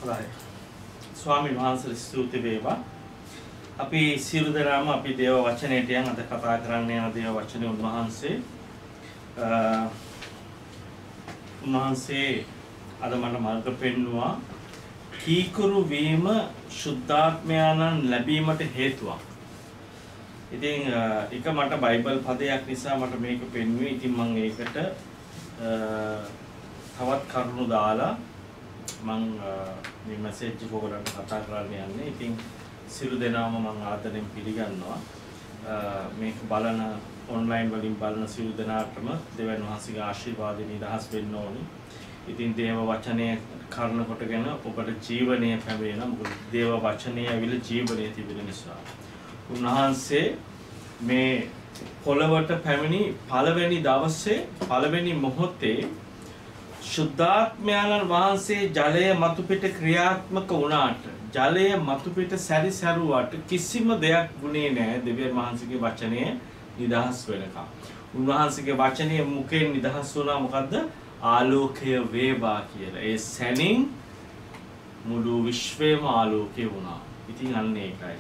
හොඳයි. ස්වාමීන් වහන්සේ ස්තුති වේවා. අපි සියලු දෙනාම අපි දේව වචනයට යන අද කතා කරන්න යන දේව වචනේ උන්වහන්සේ අද මට මාර්ග පෙන්වුවා. කීකරු වීම සුද්ධාත්මයන්න් ලැබීමට හේතුවක්. ඉතින් එක මට බයිබල් පදයක් නිසා මට මේක පෙන්වුවේ. ඉතින් මම ඒකට තවත් කරුණු දාලා මම මේ මැසේජ් එක ඔයගොල්ලන්ට කතා කරන්න යන්නේ. ඉතින් සියලු දෙනාම මම ආදරෙන් පිළිගන්නවා. මේක බලන ඔන්ලයින් වලින් බලන සියලු දෙනාටම දෙවියන් වහන්සේගේ ආශිර්වාද නිදහස් වෙන්න ඕනි. ඉතින් දේව වචනය කරන කොටගෙන ඔබට ජීවනය ලැබෙනවා. මොකද දේව වචනය ඇවිල්ලා ජීවනය තිබෙන නිසා. උන්වහන්සේ මේ පොළවට පැමිණි පළවෙනි දවසේ පළවෙනි මොහොතේ ශුද්ධාත්මයන්න් වහන්සේ ජලය මතු පිට ක්‍රියාත්මක වුණාට ජලය මතු පිට සැරිසරුවට කිසිම දෙයක් වුණේ නැහැ දෙවියන් වහන්සේගේ වචනය නිදහස් වෙනකම්. උන්වහන්සේගේ වචනය මුඛයෙන් නිදහස් වුණා මොකද්ද? ආලෝකය වේවා කියලා. ඒ සැනින් මුළු විශ්වයම ආලෝකය වුණා. ඉතින් අන්න ඒකයි.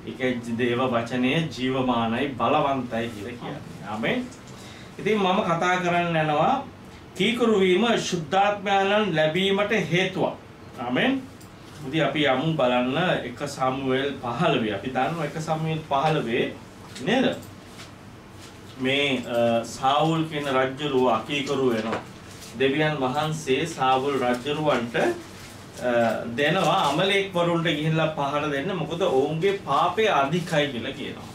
ඒකයි දේව වචනය ජීවමානයි බලවන්තයි කියලා කියන්නේ. ආමෙන්. ඉතින් මම කතා කරන්න යනවා කීකරු වීම සුද්ධාත්මයන්න් ලැබීමට හේතුවක්. ආමෙන්. ඉතින් අපි යමු බලන්න 1 සමුවෙල් 15. අපි දන්නවා 1 සමුවෙල් 15 නේද? මේ සාවුල් කියන රජුරුව අකීකරු වෙනවා. දෙවියන් වහන්සේ සාවුල් රජුරුවන්ට දෙනවා අමලේක් වරුන්ට ගිහිල්ලා පහර දෙන්න. මොකද ඔවුන්ගේ පාපය අධිකයි කියලා කියනවා.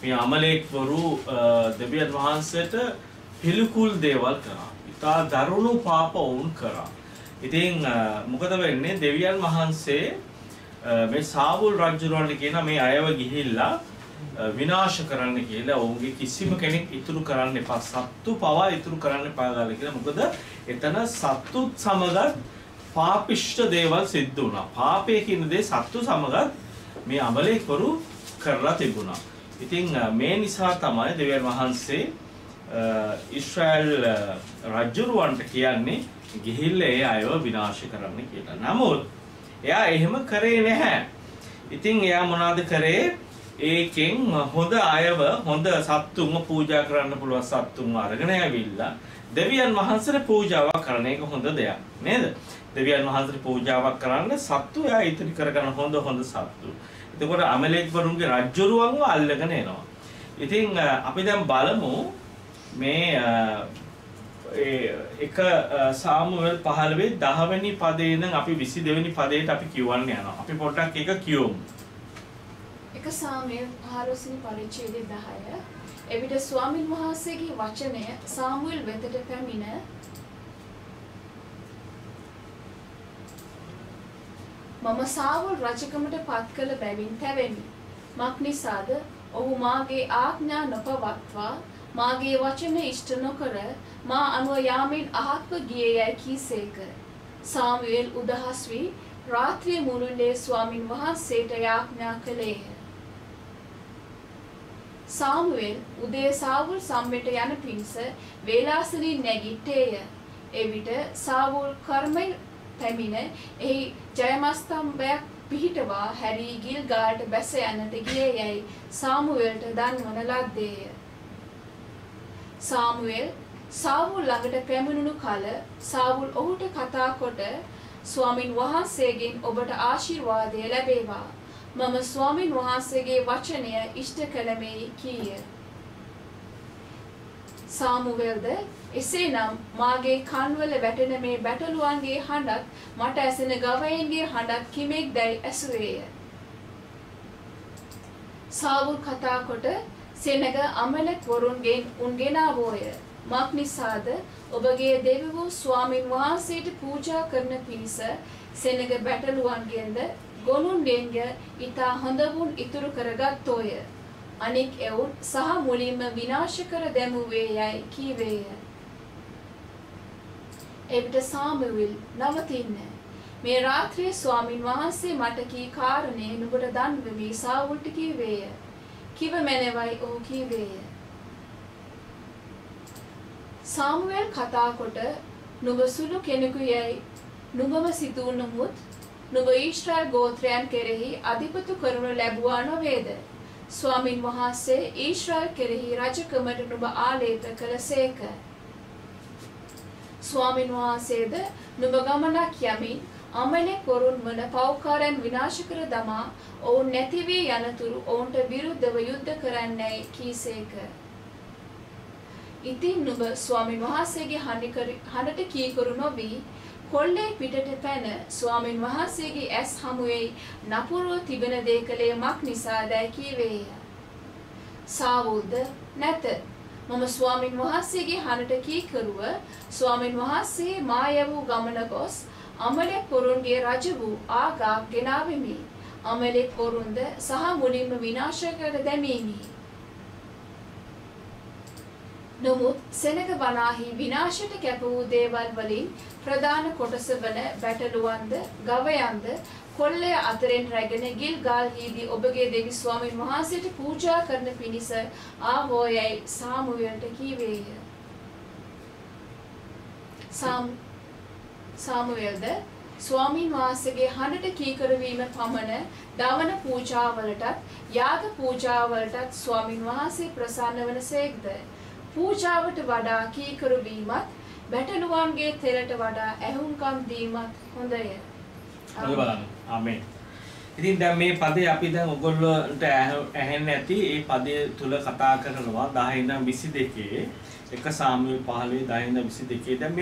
මේ අමලේක් වරු දෙවියන් වහන්සේට පිළිකුල් දේවල් කරා. ඉතා දරුණු පාප වුන් කරා. ඉතින් මොකද වෙන්නේ? දෙවියන් වහන්සේ මේ සාවුල් රජුරවන්ට කියන මේ අයව ගිහිල්ලා විනාශ කරන්න කියලා. ඔවුන්ගේ කිසිම කෙනෙක් ඉතුරු කරන්න එපා. සත්තු පවා ඉතුරු කරන්න එපා කියලා. මොකද එතන සත්තුත් සමගත් පාපිෂ්ඨ දේවල් සිද්ධ වුණා. පාපය කියන දේ සත්තු සමගත් මේ අමලේකවරු කරලා තිබුණා. ඉතින් මේ නිසා තමයි දෙවියන් වහන්සේ ඊශ්‍රායල් රජුරවන්ට කියන්නේ ගිහිල්ලා ඒ අයව විනාශ කරන්න කියලා. නමුත් එයා එහෙම කරේ නැහැ. ඉතින් එයා මොනවද කරේ? ඒකෙන් හොඳ අයව හොඳ සත්තුන්ව පූජා කරන්න පුළුවන් සත්තුන්ව අරගෙන ඇවිල්ලා දෙවියන් වහන්සේට පූජාවක් කරන එක හොඳ දෙයක් නේද? දෙවියන් වහන්සේට පූජාවක් කරන්න සත්තු එයා ඉතිරි කරගන්න හොඳ සත්තු. එතකොට අමලේක් වරුන්ගේ රජුරුවන්ව අල්ලගෙන එනවා. ඉතින් අපි දැන් බලමු මේ එක සාමුවෙල් 15 10 වෙනි පදේ ඉඳන් අපි 22 වෙනි පදයට අපි කියවන්න යනවා. අපි පොඩ්ඩක් ඒක කියවමු. එක සාමුවෙල් 15 වෙනි පරිච්ඡේදය 10. එවිට ස්වාමින් වහන්සේගේ වචනය සාමුවෙල් වෙතට පැමිණ මම සාවුල් රජකමට පත් කළ බැවින් තැවෙමි. මක් නිසාද ඔහු මාගේ ආඥා නොපවත්වා මාගේ වචන ඉෂ්ට නොකර මා අනුව යාමෙන් අහත්ව ගියේ යයි කීසේක. සාමුවෙල් උදහස් වී රාත්‍රියේ මුළුල්ලේ ස්වාමින් වහන්සේට යාඥා කළේය. සාමුවෙල් උදේ සාවුල් සම්මෙට යන පිණිස වේලාසනින් නැගිට්ටේය. එවිට සාවුල් කර්මෙල් පැමිණ එහි ජයමස්තම්භයක් පිහිටවා හැරී ගිල්ගාලට බැස යන්නට ගියේ යයි සාමුවෙල්ට දන්වන ලද්දේය. සාමුවෙල් සාවුල් ළඟට පැමිණුණු කල සාවුල් ඔහුට කතා කොට ස්වාමින් වහන්සේගෙන් ඔබට ආශිර්වාදය ලැබේවා. මම ස්වාමින් වහන්සේගේ වචනය ඉෂ්ට කළමෙයි කීය. සාමුවෙල්ද එසේනම් මාගේ කන්වල වැටෙන මේ බැටළුවන්ගේ හඬත් මට ඇසෙන ගවයින්ගේ හඬත් කිමෙක් දැයි ඇසුවේය. සාවුල් කතා කොට සෙනග අමලෙක් වරුන්ගෙන් උන්ගෙනාවෝය. මක් නිසාද ඔබගේ දෙවි වූ ස්වාමින් වහන්සේට පූජා කරන පිණිස සෙනග බැටළුවන්ගෙන්ද ගොනුන්ගෙන්ද ඊතා හොඳවුන් ඉතුරු කරගත්තෝය. අනෙක් එවුන් සහ මුලින්ම විනාශ කර දැමුවේ යයි කීවේය. එවිට සාමුවෙල් නවතින්න. මේ රාත්‍රියේ ස්වාමින් වහන්සේ මට කී කාරණේ නුඹට දන්වමි සාවුල්ට කීවේය. කිව මැනවයි ඔහු කීවේය. සාමුවෙල් කතා කොට නුඹ සුළු කෙනෙකු යයි නුඹම සිතූ නමුත් නුඹ ඊශ්‍රායල් ගෝත්‍රයන් කෙරෙහි අධිපති කරනු ලැබුවා නොවේද? ස්වාමින් වහන්සේ ඊශ්‍රායල් කෙරෙහි රජකමට නුඹ ආලේප කළසේක. ස්වාමින් වහන්සේද නුඹ ගමනක් යමින් අමලෙක් වරුන් වන පෞකාරයන් විනාශ කර දමා ඔවුන් නැති වී යනතුරු ඔවුන්ට විරුද්ධව යුද්ධ කරන්නයි කීසේක. ඉතින් නුඹ ස්වාමින් වහන්සේගේ හඬට කීකරු නොවී කොල්ලේ පිටට පැන ස්වාමින් වහන්සේගේ ඇස් හමුවේ නපුරව තිබෙන දේ කළේ මක් නිසාදැයි කීවේය. සාවුල්ද නැත, මම ස්වාමින් වහන්සේගේ හඬට කීකරුව ස්වාමින් වහන්සේ මා යවූ ගමන ගොස් අමලෙක් වරුන්ගේ රජ වූ ආගාග් ගෙනාවෙමි. අමලෙක් වරුන්ද සහ මුලින්ම විනාශ කර දැමීමි. නමුත් සෙනග වනාහි විනාශයට කැප වූ දේවල් වලින් ප්‍රධාන කොටස වන බැටළුවන්ද ගවයන්ද කොල්ලය අතරින් රැගෙන ගිල්ගාල්හිදී ඔබගේ දෙවි ස්වාමින් වහන්සේට පූජා කරන පිණිස ආවෝයයි සාමුවෙල්ට කීවේය. සාමුවෙල්ද ස්වාමින් වහන්සේගේ හඬට කීකරු වීම පමණ දවන පූජාවලටත් යාග පූජාවලටත් ස්වාමින් වහන්සේ ප්‍රසන්න වනසේක්ද? පූජාවට වඩා කීකරු වීමත් බැටළුවන්ගේ තෙලට වඩා ඇහුම්කම් දීමත් හොඳය. හොඳ බලන්න. ආමේන්. ඉතින් දැන් මේ පදේ අපි දැන් ඔයගොල්ලන්ට ඇහෙන්න ඇති මේ පදේ තුල කතා කරනවා 10 ඉඳන් 22 එක සාමුවෙල් 15 10 ඉඳන් 22 දැන්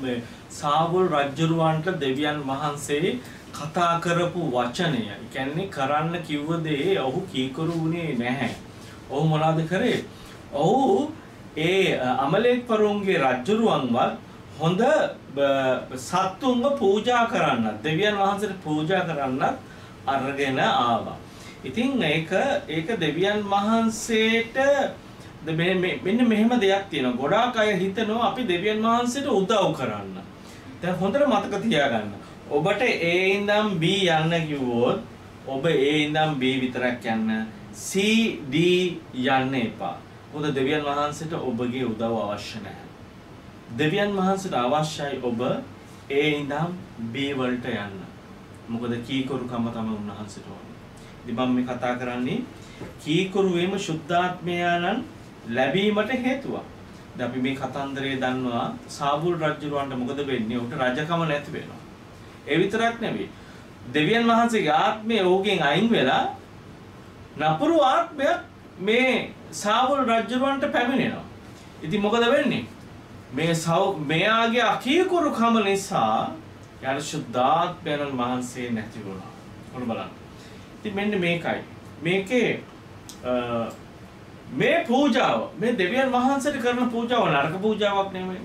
මේ සාවුල් රජුරවන්ට දෙවියන් වහන්සේ කතා කරපු වචනය. ඒ කියන්නේ කරන්න කිව්ව දේ ඔහු කීකරු වුණේ නැහැ. ඔහු මොනවද කරේ? ඔහු ඒ අමලෙක් වරුන්ගේ රජුරුවන්වත් හොඳ සත්තුන්ව පූජා කරන්නත් දෙවියන් වහන්සේට පූජා කරන්නත් අරගෙන ආවා. ඉතින් ඒක දෙවියන් වහන්සේට මෙන්න මෙහෙම දෙයක් තියෙනවා. ගොඩාක් අය හිතනවා අපි දෙවියන් වහන්සේට උදව් කරන්න. දැන් හොඳට මතක තියාගන්න. ඔබට A ඉඳන් B යන්න කිව්වොත් ඔබ A ඉඳන් B විතරක් යන්න. C D යන්න එපා. මොකද දෙවියන් වහන්සේට ඔබගේ උදව් අවශ්‍ය නැහැ. දෙවියන් වහන්සේට අවශ්‍යයි ඔබ A ඉඳන් B වලට යන්න. මොකද කීකරුකම තමයි උන්වහන්සේට ඕනේ. ඉතින් මම මේ කතා කරන්නේ කීකරු වීම සුද්ධාත්මයන්න් ලැබීමට හේතුවක්. දැන් අපි මේ කතන්දරේ දන්නවා සාවුල් රජුරවන්ට මොකද වෙන්නේ? උට රජකම නැති වෙනවා. ඒ විතරක් නෙවෙයි. දෙවියන් වහන්සේගේ ආත්මය ඕගෙන් අයින් වෙලා නපුරු ආත්මයක් මේ සාවුල් රජුරවන්ට පැමිණෙනවා. ඉතින් මොකද වෙන්නේ? මෙයාගේ අකීකරුකම නිසා යාර සුද්ධාත්මයන් වහන්සේ නැති වුණා. ඔන්න බලන්න. ඉතින් මෙන්න මේකයි. මේකේ මේ පූජාව මේ දෙවියන් වහන්සේට කරන පූජාව නරක පූජාවක් නෙමෙයි.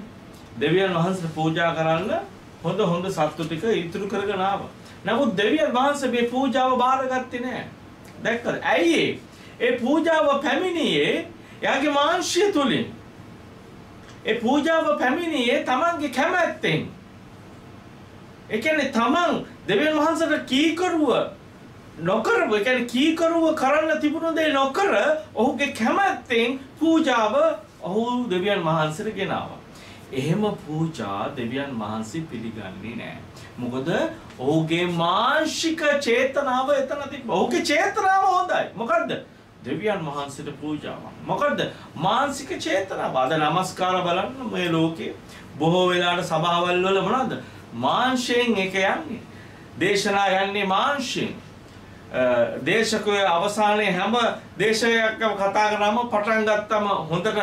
දෙවියන් වහන්සේට පූජා කරන්න හොඳ සත්තු ටික ඉතුරු කරගෙන ආවා. නමුත් දෙවියන් වහන්සේ මේ පූජාව බාරගත්තේ නැහැ. දැක්කද? ඇයි ඒ පූජාව පැමිණියේ එයාගේ මාංශය තුලින්. ඒ පූජාව පැමිණියේ තමන්ගේ කැමැත්තෙන්. ඒ කියන්නේ තමන් දෙවියන් වහන්සේට කීකරුව නොකරව, ඒ කියන්නේ කීකරුව කරන්න තිබුණු දේ නොකර ඔහුගේ කැමැත්තෙන් පූජාව ඔහු දෙවියන් වහන්සේට ගෙනාවා. එහෙම පූජා දෙවියන් වහන්සේ පිළිගන්නේ නැහැ. මොකද ඔහුගේ මානසික චේතනාව එතන තිබ්බා. ඔහුගේ චේතනාව හොඳයි. මොකද්ද? දෙවියන් වහන්සේට පූජාවක්. මොකද්ද? මානසික චේතනාව. අද නමස්කාර බලන්න මේ ලෝකේ බොහෝ වෙලාවට සභාවල් වල මොනවද? මාංශයෙන් එක යන්නේ. දේශනා යන්නේ මාංශයෙන්. දේශකයේ අවසානයේ හැම දේශයක්ම කතා කරාම පටන් ගත්තම හොඳට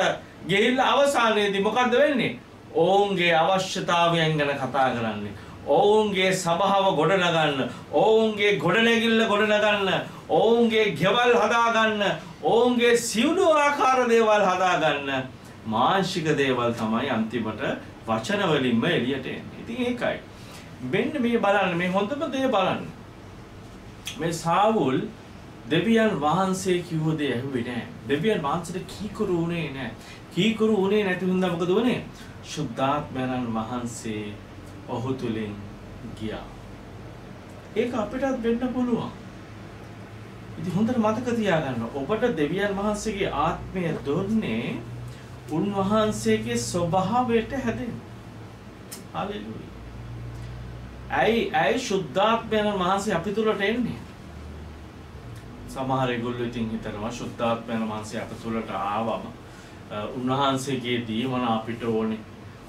ගිහිල්ලා අවසානයේදී මොකද්ද වෙන්නේ? ඔවුන්ගේ අවශ්‍යතාවයන් ගැන කතා කරන්නේ. ඔවුන්ගේ සභාව ගොඩනගන්න, ඔවුන්ගේ ගොඩනැගිල්ල ගොඩනගන්න, ඔවුන්ගේ ගෙවල් හදාගන්න, ඔවුන්ගේ සිවුණු ආකාර දේවල් හදාගන්න මානසික දේවල් තමයි අන්තිමට වචන වලින්ම එළියට එන්නේ. ඉතින් ඒකයි. මෙන්න මේ බලන්න මේ හොඳම දේ බලන්න. මේ සාවුල් දෙවියන් වහන්සේ කිව්ව දේ ඇහුවේ නැහැ. දෙවියන් වහන්සේට කීකරු වුණේ නැහැ. කීකරු වුණේ නැති හින්දා මොකද වුනේ? සුද්ධාත්මයන් වහන්සේ ඔහු තුලින් ගියා. ඒක අපිටත් වෙන්න පුළුවන්. ඉතින් හොඳට මතක තියාගන්න. ඔබට දෙවියන් වහන්සේගේ ආත්මය දුන්නේ උන්වහන්සේගේ ස්වභාවයට හැදෙන්න. හලෙලූයා. ඇයි ශුද්ධාත්මයන් වහන්සේ අපි තුලට එන්නේ? සමහර ඒගොල්ලෝ ඉතින් හිතනවා ශුද්ධාත්මයන් වහන්සේ අප තුලට ආවම උන්වහන්සේගේ දීමන අපිට ඕනේ.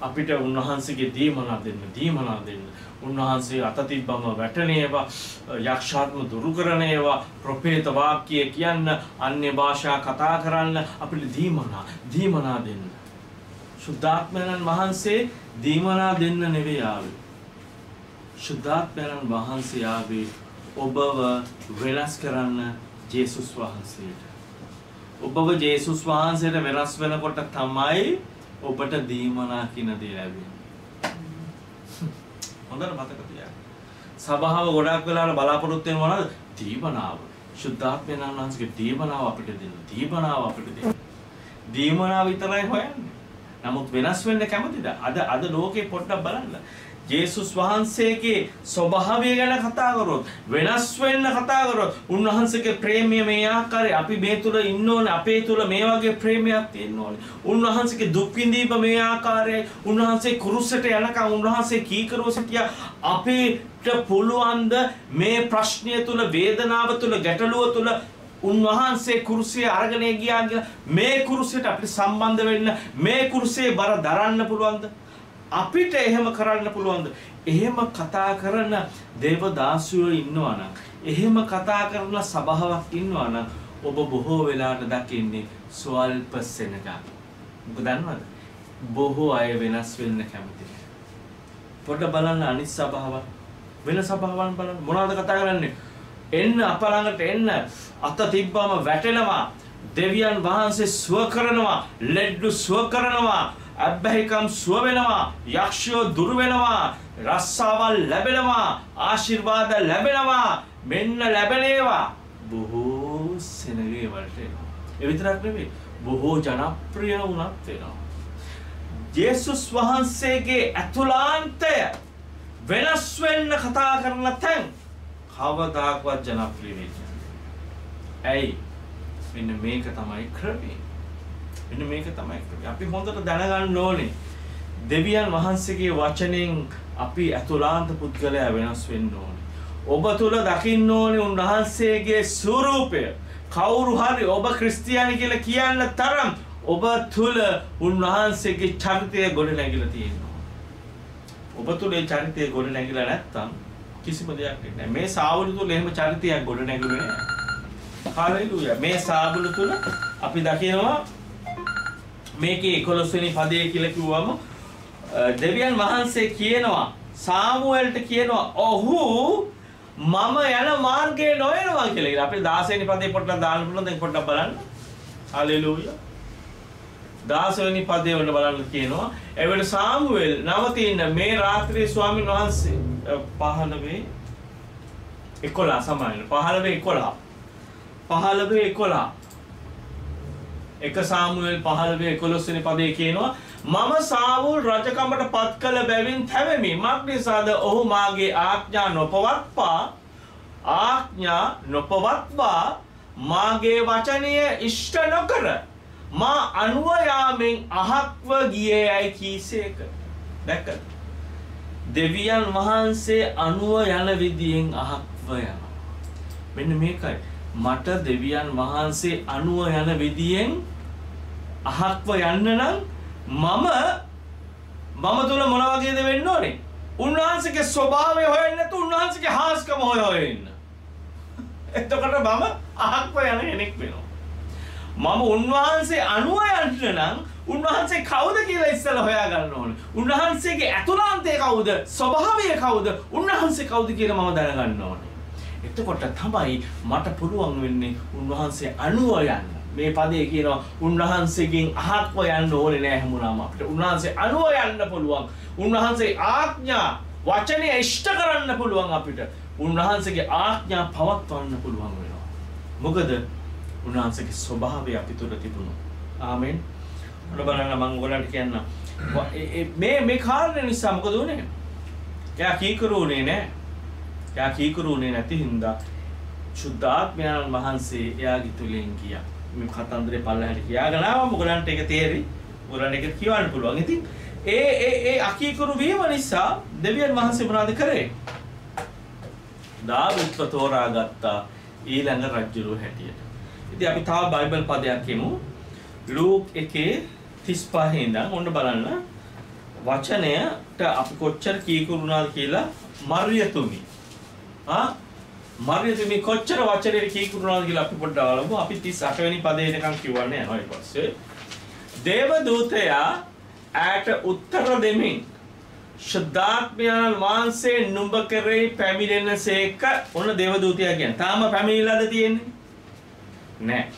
අපිට උන්වහන්සේගේ දීමන දෙන්න. උන්වහන්සේ අත තිබ්බම වැටෙනේවා, යක්ෂාත්ම දුරු කරනේවා, ප්‍රොපේත වාක්‍ය කියන්න, අන්‍ය භාෂා කතා කරන්න අපිට දීමනා දෙන්න. ශුද්ධාත්මයන් වහන්සේ දීමනා දෙන්න නෙවෙයි ආවේ. ශුද්ධාත්මයන් වහන්සේ ආවේ ඔබව වෙනස් කරන්න ජේසුස් වහන්සේට. ඔබව ජේසුස් වහන්සේට වෙනස් වෙනකොට තමයි ඔබට දීමනා කියන දේ ලැබෙන්නේ. හොඳට මතක තියාගන්න. සභාව ගොඩක් වෙලාවට බලාපොරොත්තු වෙනවා නේද? දීමනාව. ශුද්ධාත්මයන් වහන්සේගේ දීමනාව අපිට දෙන්න. දීමනාව විතරයි හොයන්නේ. නමුත් වෙනස් වෙන්න කැමතිද? අද ලෝකේ පොඩ්ඩක් බලන්න. ජේසුස් වහන්සේගේ ස්වභාවය ගැන කතා කරොත්, වෙනස් වෙන්න කතා කරොත්, උන්වහන්සේගේ ප්‍රේමය මේ ආකාරයි අපි මේ තුල ඉන්න ඕනේ. අපේ තුල මේ වගේ ප්‍රේමයක් තියෙන්න ඕනේ. උන්වහන්සේගේ දුක් විඳීම මේ ආකාරයයි. උන්වහන්සේ කුරුසට යනකම් උන්වහන්සේ කීකරුව සිටියා. අපිට පුළුවන් ද මේ ප්‍රශ්නය තුල, වේදනාව තුල, ගැටලුව තුල උන්වහන්සේ කුරුසිය අරගෙන ගියා කියලා මේ කුරුසියට අපිට සම්බන්ධ වෙන්න, මේ කුරුසියේ බර දරන්න පුළුවන්ද? අපිට එහෙම කරන්න පුළුවන්ද? එහෙම කතා කරන දේවදාසියෝ ඉන්නවා නම්, එහෙම කතා කරන සභාවක් ඉන්නවා නම් ඔබ බොහෝ වෙලාවට දකින්නේ ස්වල්ප සෙනගක්. මොකද දන්නවද? බොහෝ අය වෙනස් වෙන්න කැමති නැහැ. පොඩ්ඩක් බලන්න අනිත් සභාවන්, වෙන සභාවන් බලන්න මොනවද කතා කරන්නේ? එන්න අප ළඟට එන්න, අත තිබ්බම වැටෙනවා, දෙවියන් වහන්සේ සුව කරනවා, ලෙඩ්ඩු සුව කරනවා, අබ්බැහිකම් සුව වෙනවා, යක්ෂයෝ දුරු වෙනවා, රස්සාවල් ලැබෙනවා, ආශිර්වාද ලැබෙනවා, මෙන්න ලැබෙනවා. බොහෝ සෙනගේ වලට එනවා. ඒ විතරක් නෙවෙයි, බොහෝ ජනප්‍රිය වුණත් වෙනවා. ජේසුස් වහන්සේගේ අතුලාන්තය වෙනස් වෙන්න කතා කරන තැන් කවදාකවත් ජනප්‍රිය වෙන්නේ නැහැ. ඇයි? මෙන්න මේක තමයි ක්‍රමය. අපි හොඳට දැනගන්න ඕනේ දෙවියන් වහන්සේගේ වචනෙන් අපි අතුලාන්ත පුද්ගලයා වෙනස් වෙන්න ඕනේ. ඔබ තුල දකින්න ඕනේ උන්වහන්සේගේ ස්වරූපය. කවුරු හරි ඔබ ක්‍රිස්තියානි කියලා කියන්න තරම් ඔබ තුල උන්වහන්සේගේ චරිතය ගොඩ නැගිලා තියෙනවා. ඔබ තුල ඒ චරිතය ගොඩ නැගිලා නැත්තම් කිසිම දෙයක් නැහැ. මේ සාවුල තුල එහෙම චරිතයක් ගොඩ නැගුණේ නැහැ. හalleluya. මේ සාවුල තුල අපි දකිනවා මේකේ 11 වෙනි පදයේ කියලා කිව්වම දෙවියන් වහන්සේ කියනවා සාමුවෙල්ට කියනවා ඔහු මම යන මාර්ගයේ නොයනවා කියලා. අපි 16 වෙනි පදේ පොඩ්ඩක් දාන්න පුළුවන්. දැන් පොඩ්ඩක් බලන්න. හalleluya. 16 වෙනි පදේ වල බලන්න කියනවා එවල සාමුවෙල් නවතින මේ රාත්‍රියේ ස්වාමීන් වහන්සේ 15 11 සමාන 15 එක සාමුවෙල් 15:11 වෙනි පදේ කියනවා මම සාවුල් රජකමට පත් කළ බැවින් තැවෙමි. මක්නිසාද ඔහු මාගේ ආඥා නොපවත්වා මාගේ වචනය ඉෂ්ට නොකර මා අනුව යාමෙන් අහක්ව ගියේ යයි කීසේක. දැක්කද? දෙවියන් වහන්සේ අනුව යන විදියෙන් අහක්ව යනවා. මෙන්න මේකයි. මට දෙවියන් වහන්සේ අනුව යන විදියෙන් අහක්ව යන්න නම් මම තුල මොන වගේද වෙන්න ඕනේ? උන්වහන්සේගේ ස්වභාවය හොයන්න නැතු උන්වහන්සේගේ හාස්කම හොයන්න. එතකොට මම අහක්ව යන කෙනෙක් වෙනවා. මම උන්වහන්සේ අනුව යන්න නම් උන්වහන්සේ කවුද කියලා ඉස්සෙල්ලා හොයා ගන්න ඕනේ. උන්වහන්සේගේ අතුලාන්තය කවුද? ස්වභාවය කවුද? උන්වහන්සේ කවුද කියලා මම දැනගන්න ඕනේ. එතකොට තමයි මට පුළුවන් වෙන්නේ උන්වහන්සේ අනුව යන්න. මේ පදේ කියනවා උන්වහන්සේගෙන් අහක්ව යන්න ඕනේ නෑ හැමෝම අපිට. උන්වහන්සේ අනුව යන්න පුළුවන්. උන්වහන්සේ ආඥා වචනය ඉෂ්ට කරන්න පුළුවන් අපිට. උන්වහන්සේගේ ආඥා පවත්වන්න පුළුවන් වෙනවා. මොකද උන්වහන්සේගේ ස්වභාවය අපි තුළ තිබුණා. ආමෙන්. ඔන්න බලන්න මම ඔයගලන්ට කියන්න. මේ කාරණේ නිසා මොකද උනේ? එයා කීකරුනේ නෑ. එයා කීකරුනේ නැති හින්දා සුද්ධාත්මයන් වහන්සේ එයාගේ තුලින් ගියා. මේ කතන්දරේ පල්ලෙහාට කියාගෙන ආවම ඔයගලන්ට ඒක තේරෙයි. ඔයගලන්ට ඒක කියවන්න පුළුවන්. ඉතින් ඒ අකීකරු වීම නිසා දෙවියන් වහන්සේ මොනවද කරේ? දාවිත්ව තෝරාගත්තා ඊළඟ රජුරු හැටියට. ඉතින් අපි තව බයිබල් පදයක් කියමු. ලූක් 1:35 ඉඳන් ඔන්න බලන්න වචනයට අපි කොච්චර කීකරු වුණාද කියලා මරියතුමි. මරියතුමි කොච්චර වචනයට කීකරු වුණාද කියලා අපි පොඩ්ඩක් බලමු. අපි 38 වෙනි පදේ එනකන් කියවන්නේ යනවා ඊට පස්සේ. දේවදූතයා ඈට උත්තර දෙමින් ශුද්ධාත්මයන් වහන්සේ නුඹ කරේ පැමිණෙනසේක. ඔන්න දේවදූතයා කියන්නේ. තාම පැමිණිලාද තියෙන්නේ? නැහැ.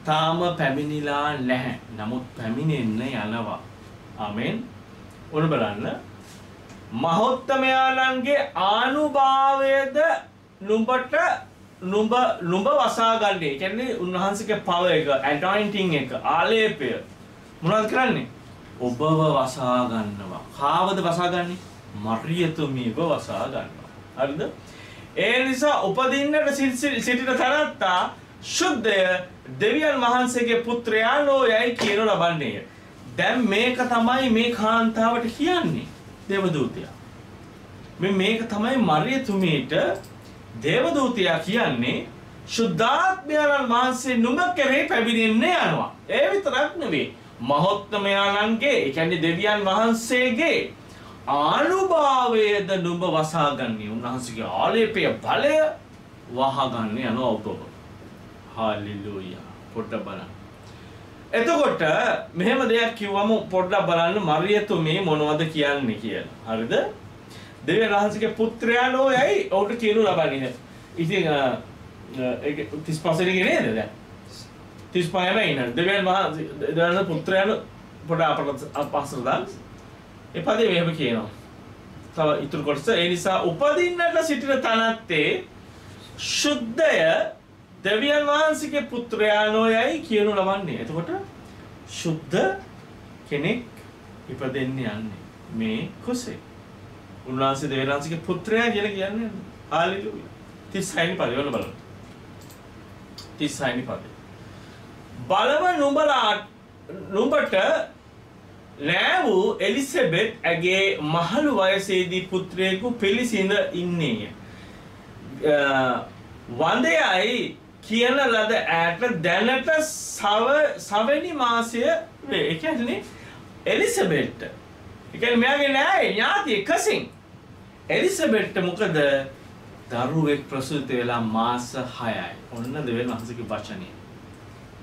තාම පැමිණිලා නැහැ. නමුත් පැමිණෙන්න යනවා. ආමෙන්. ඔන්න බලන්න. මහෝත්තමයාණන්ගේ ආනුභාවයද නුඹට නුඹ වසා ගන්නේ. ඒ කියන්නේ උන්වහන්සේගේ පව එක, ඇනොයින්ටිං එක, ආලේපය මොනවද කරන්නේ? ඔබව වසා ගන්නවා. කාවද වසා ගන්නේ? මරියතුමිව වසා ගන්නවා. හරිද? ඒ නිසා උපදින්නට සිටින තැනැත්තා ශුද්ධය දෙවියන් වහන්සේගේ පුත්‍රයා නොයයි කියනු ලබන්නේය. දැන් මේක තමයි මේ කාන්තාවට කියන්නේ දේවදූතයා. මේක තමයි මරියතුමියට දේවදූතයා කියන්නේ ශුද්ධාත්මයන් වහන්සේ නුඹ කෙරේ පැමිණෙන්න යනවා. ඒ විතරක් නෙවෙයි. මහෝත්තමයාණන්ගේ, ඒ කියන්නේ දෙවියන් වහන්සේගේ ආනුභාවයද නුඹ වසාගන්නේ. උන්වහන්සේගේ ආලේපය බලය වහගන්න යනවා ඔබව. හාලෙලූයා. පොඩ්ඩක් බලන්න. එතකොට මෙහෙම දෙයක් කිව්වම පොඩ්ඩක් බලන්න මරියතුමී මොනවද කියන්නේ කියලා. හරිද? දෙවියන් වහන්සේගේ පුත්‍රයා නොයයි ඔහුට කියනු ලබන්නේ. ඉතින් ඒක 35 එකේ නේද දැන්? 35 නේ. දෙවියන් වහන්සේ පුත්‍රයාන පොඩ අපහසුද? ඒ පදේ මෙහෙම කියනවා. තව ඊතුරු කොටස ඒ නිසා උපදින්නට සිටින තනත්තේ ශුද්ධය දෙවියන් වහන්සේගේ පුත්‍රයා නොයයි කියනු ලබන්නේ. එතකොට ශුද්ධ කෙනෙක් ඉපදෙන්න යන්නේ මේ කුසේ. උන්වහන්සේ දෙවියන් වහන්සේගේ පුත්‍රයා කියලා කියන්නේ. හාලෙලූයා. 36 පදේ වල බලන්න. 36 පදේ. බලව නුඹට නෑ වූ එලිසබෙත් ඇගේ මහලු වයසේදී පුත්‍රයෙකු පිළිසිඳ ඉන්නේය. වඳයයි කියන ලද ඈට දැනට සවැනි මාසය වේ. ඒ කියන්නේ එලිසබෙට්. ඒ කියන්නේ මෙයාගේ නෑ ඥාතිය කසින්. එලිසබෙට් මොකද දරුවෙක් ප්‍රසූත වෙලා මාස 6යි. ඔන්න දෙවියන් වහන්සේගේ වචනේ.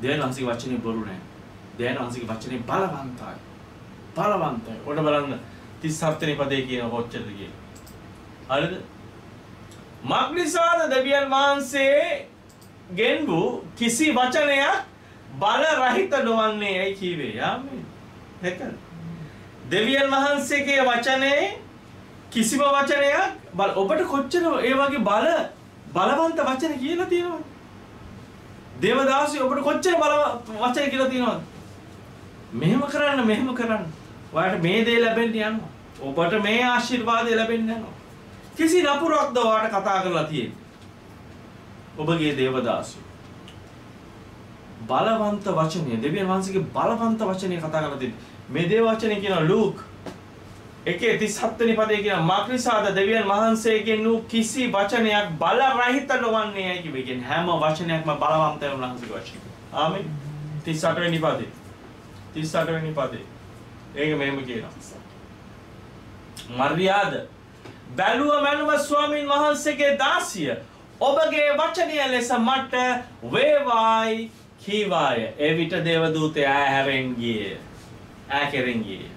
දෙවියන් වහන්සේගේ වචනේ බොරු නෑ. දෙවියන් වහන්සේගේ වචනේ බලවන්තයි. බලවන්තයි. ඔන්න බලන්න 37 වෙනි පදේ කියන කොච්චරද කියලා. හරිද? මක්නිසාද දෙවියන් වහන්සේ ගෙන්වූ කිසි වචනයක් බල රහිත නොවන්නේ යයි කීවේ. යාමේ. දෙක. දෙවියන් වහන්සේගේ වචනේ කිසිම වචනයක් ඔබට කොච්චර ඒ වගේ බලවන්ත වචන කියලා තියෙනවද? දේවදාසී ඔබට කොච්චර වචන කියලා තියෙනවද? මෙහෙම කරන්න. ඔයාලට මේ දේ ලැබෙන්න යනවා. ඔබට මේ ආශිර්වාදය ලැබෙන්න යනවා. කිසි නපුරක්ද ඔයාලට කතා කරලා තියෙන්නේ? ඔබගේ දේවදාසී බලවන්ත වචනය, දෙවියන් වහන්සේගේ බලවන්ත වචනය කතා කරලා තියෙන්නේ. මේ දේ වචනේ කියන ලූක් 1:37 වෙනි පදේ කියන මාක්‍රිසාද දෙවියන් වහන්සේගෙන් වූ කිසි වචනයක් බල රහිත නොවන්නේ යයි කිව්වේ. කියන්නේ හැම වචනයක්ම බලවන්තයි උන්වහන්සේගේ වචනේ. ආමෙන්. 38 වෙනි පදේ. 38 වෙනි පදේ. ඒක මෙහෙම කියනවා. මර්යාද බැලුව මනුම ස්වාමීන් වහන්සේගේ දාසිය ඔබගේ වචනය ලෙස මට වේවායි කීවාය. ඒ විට දේවදූතයා හැරෙන් ගියේ. ඈකෙරෙන් ගියේ.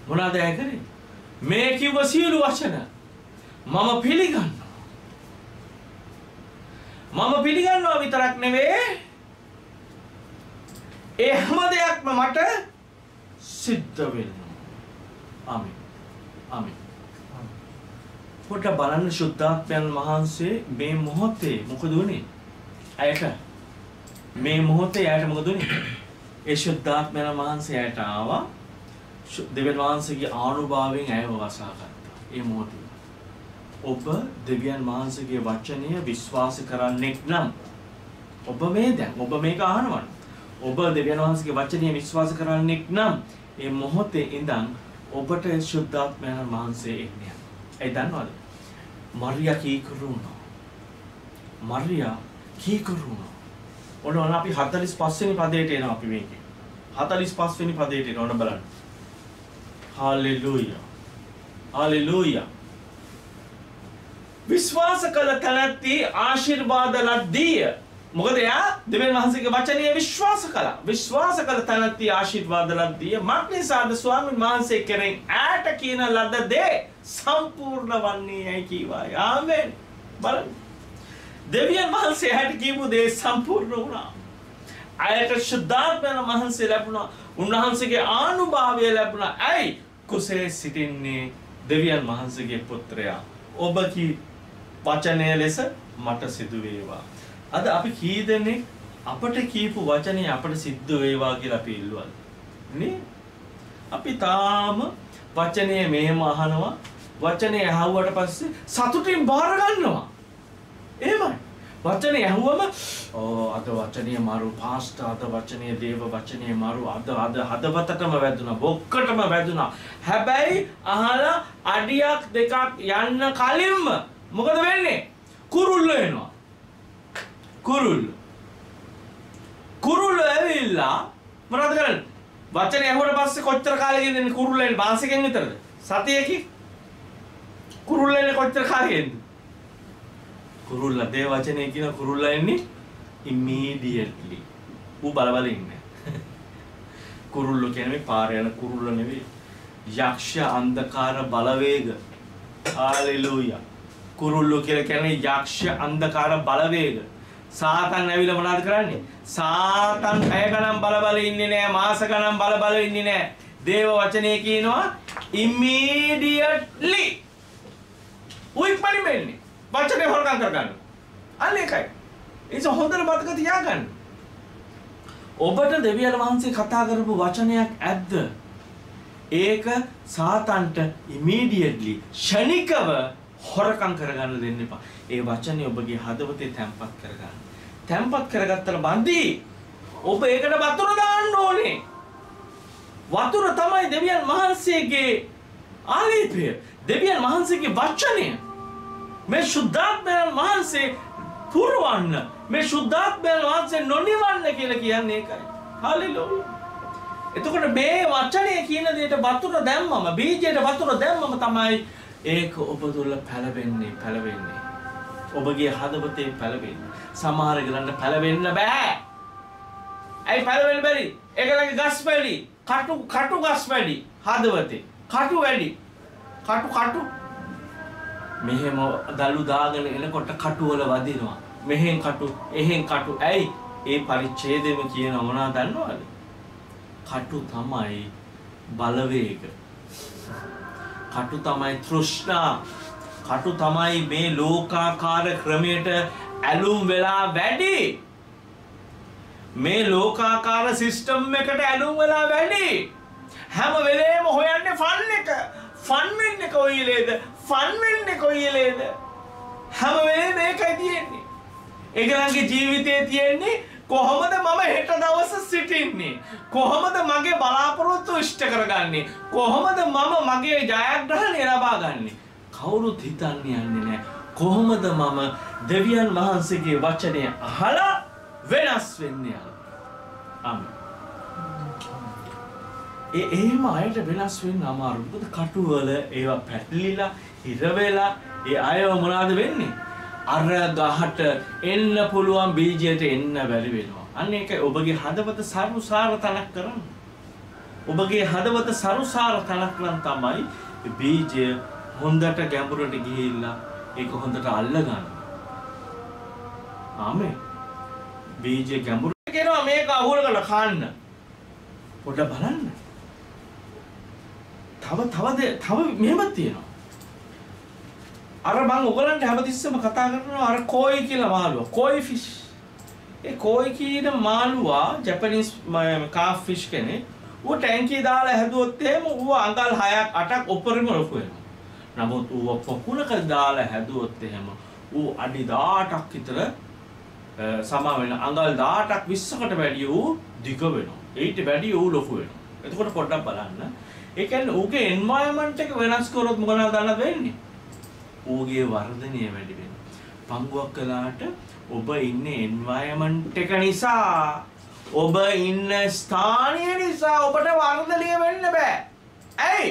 මොනවාද ඈ කරේ? මේ කිව්ව සියලු වචන මම පිළිගන්නවා විතරක් නෙවෙයි ඒ හැම දෙයක්ම මට සිද්ධ වෙනවා. ආමෙන්. ආමෙන්. පොඩ්ඩක් බලන්න ශුද්ධාත්මයන් වහන්සේ මේ මොහොතේ මොකද වුනේ? ඇයට මේ මොහොතේ ඇයට මොකද වුනේ? ඒ ශුද්ධාත්මයන් වහන්සේ ඇයට ආවා. දෙවියන් වහන්සේගේ ආනුභාවයෙන් ඇයව වසා ගත්තා. ඒ මොහොතේ ඔබ දෙවියන් වහන්සේගේ වචනය විශ්වාස කරන්නෙක් නම් ඔබ මේක අහනවා. ඔබ දෙවියන් වහන්සේගේ වචනය විශ්වාස කරන්නෙක් නම් ඒ මොහොතේ ඉඳන් ඔබට ශුද්ධාත්මයන් වහන්සේ එන්නේ. ඒ දන්නවද? මරියා කීකරු වුණා. මරියා කීකරු වුණා. ඔන්න අපි 45 වෙනි පදයට එනවා අපි මේකේ. 45 වෙනි පදයට එනවා ඔන්න බලන්න. හාලෙලූයා. හාලෙලූයා. විශ්වාස කළ තැනැත්ති ආශිර්වාද ලද්දී. මොකද එයා දෙවියන් වහන්සේගේ වචනය විශ්වාස කළා. විශ්වාස කළ තැනැත්ති ආශිර්වාද ලද්දී. මක්නිසාද ස්වාමීන් වහන්සේ කෙරෙන් ඈට කියන ලද දේ සම්පූර්ණ වන්නේ යයි කීවා. ආමෙන්. බලන්න. දෙවියන් වහන්සේ ඈට කියපු දේ සම්පූර්ණ වුණා. අයට ශුද්ධාත්මයන් වහන්සේ ලැබුණා. උන්වහන්සේගේ ආනුභාවය ලැබුණා. ඇයි? කුසේ සිටින්නේ දෙවියන් වහන්සේගේ පුත්‍රයා. ඔබගේ වචනය ලෙස මට සිදු වේවා. අද අපි කී දෙනෙක් අපට කියපු වචනේ අපට සිද්ධ වේවා කියලා අපි ඉල්ලුවද? නේ? අපි තාම වචනේ මෙහෙම අහනවා. වචනේ ඇහුවට පස්සේ සතුටින් බාර ගන්නවා. එහෙමයි. වචනේ ඇහුවම අද වචනේ මාරු පාස්ටර් අද වචනේ දේව වචනේ මාරු අද හදවතටම වැදුනා බොක්කටම වැදුනා. හැබැයි අහලා අඩියක් දෙකක් යන්න කලින්ම මොකද වෙන්නේ? කුරුල්ල එනවා. කුරුල්ල ඇවිල්ලා මොනවද කරන්නේ? වචනේ ඇහුවට පස්සේ කොච්චර කාලෙකින්ද එන්නේ කුරුල්ල එන්නේ? මාසෙකින් විතරද? සතියකින්? කුරුල්ල එන්නේ කොච්චර කාලෙකින්ද? කුරුල්ල දේ වචනේ කියන කුරුල්ල එන්නේ immediately. ඌ බල ඉන්නේ. කුරුල්ල කියන්නේ පාර යන කුරුල්ල නෙවෙයි. යක්ෂ අන්ධකාර බලවේග. හාලෙලූයා. කුරුල්ල කියලා කියන්නේ යක්ෂ අන්ධකාර බලවේග. සාතන් ඇවිල්ලා මොනවද කරන්නේ? සාතන් පැය ගණන් බල ඉන්නේ නෑ, මාස ගණන් බල ඉන්නේ නෑ. දේව වචනේ කියනවා immediately. ඌයි පරිමෙන්නේ. වචනේ හොරකම් කරගන්න. අන්න ඒකයි. ඒක හොඳට මතක තියාගන්න. ඔබට දෙවියන් වහන්සේ කතා කරපු වචනයක් ඇද්ද? ඒක සාතන්ට immediately ෂණිකව හොරකම් කරගන්න දෙන්න එපා. ඒ වචනේ ඔබගේ හදවතේ තැම්පත් කරගන්න. තැම්පත් කරගත්තට බඳි ඔබ ඒකට වතුර දාන්න ඕනේ. වතුර තමයි දෙවියන් වහන්සේගේ ආලේපය. දෙවියන් වහන්සේගේ වචනය. මේ ශුද්ධාත්මයන් වහන්සේ පුරවන්න, මේ ශුද්ධාත්මයන් වහන්සේ නොනිවන්න කියලා කියන්නේ ඒකයි. හාලෙලූයා. එතකොට මේ වචනේ කියන දෙයට වතුර දැම්මම, බීජයට වතුර දැම්මම තමයි ඒක ඔබ තුළ පැලවෙන්නේ. ඔබගේ හදවතේ පැලවෙන්නේ. සමහර ගලන්ට පැලවෙන්න බෑ. ඇයි පැලවෙන්න බැරි? ඒකලගේ ගස් වැඩි, කටු ගස් වැඩි හදවතේ. කටු වැඩි. කටු මෙහෙම දලු දාගෙන එනකොට කටු වල වදිනවා. මෙහෙන් කටු, එහෙන් කටු. ඇයි? ඒ පරිච්ඡේදෙම කියන මොනවද දන්නවද? කටු තමයි බලවේග. කටු තමයි තෘෂ්ණා. කටු තමයි මේ ලෝකාකාර ක්‍රමයට ඇලුම් වෙලා වැඩි. මේ ලෝකාකාර සිස්ටම් එකට ඇලුම් වෙලා වැඩි. හැම වෙලේම හොයන්නේ ෆන් එක. ෆන් වෙන්නේ කොයිලේද? ෆන් වෙන්නේ කොයිලේද? හැම වෙලේම මේකයි තියෙන්නේ. ඒගලන්ගේ ජීවිතේ තියෙන්නේ කොහොමද මම හෙට දවස සිටින්නේ? කොහොමද මගේ බලාපොරොත්තු ඉෂ්ට කරගන්නේ? කොහොමද මම මගේ ජයග්‍රහණය ලබා ගන්නේ? කවුරුත් හිතන්නේ යන්නේ නැහැ. කොහොමද මම දෙවියන් වහන්සේගේ වචනය අහලා වෙනස් වෙන්නේ? ආමෙන්. එහෙම අයට වෙනස් වෙන්න අමාරුයි. මොකද කටුවල ඒවා පැටලිලා, හිර වෙලා ඒ අයව මොනවද වෙන්නේ? අර ගහට එන්න පුළුවන් බීජයට එන්න බැරි වෙනවා. අන්න ඒක ඔබගේ හදවත සරුසාර තනක් කරන්න. ඔබගේ හදවත සරුසාර තනක් නම් තමයි බීජය හොඳට ගැඹුරට ගිහිල්ලා ඒක හොඳට අල්ල ගන්න. ආමෙන්. බීජය ගැඹුරට ගෙනවා මේක අහුල කරලා කන්න. පොඩ්ඩක් බලන්න. තව මෙහෙම තියෙනවා. අර මම ඔයගලන්ට හැමතිස්සෙම කතා කරනවා අර කෝයි කියලා මාළුවා. කෝයි ෆිෂ්. ඒ කෝයි කියන මාළුවා ජපනීස් කාෆ් ෆිෂ් කෙනෙක්. ඌ ටැංකිය දාලා හැදුවොත් එහෙම ඌ අඟල් 6ක් 8ක් උඩරිම ලොකු වෙනවා. නමුත් ඌ පොකුණක දාලා හැදුවොත් එහෙම ඌ අඩි 18ක් විතර සම වෙන අඟල් 18ක් 20කට වැඩිය ඌ දිග වෙනවා. ඊට වැඩිය ඌ ලොකු වෙනවා. එතකොට පොඩ්ඩක් බලන්න ඒ කියන්නේ ඌගේ එන්වයරන්මන්ට් එක වෙනස් කරොත් මොකද දන්නද වෙන්නේ? ඌගේ වර්ධනය වැඩි වෙනවා. පංගුවක් කළාට ඔබ ඉන්නේ එන්වයරන්මන්ට් එක නිසා, ඔබ ඉන්න ස්ථානය නිසා ඔබට වර්ධනය වෙන්න බෑ. ඇයි?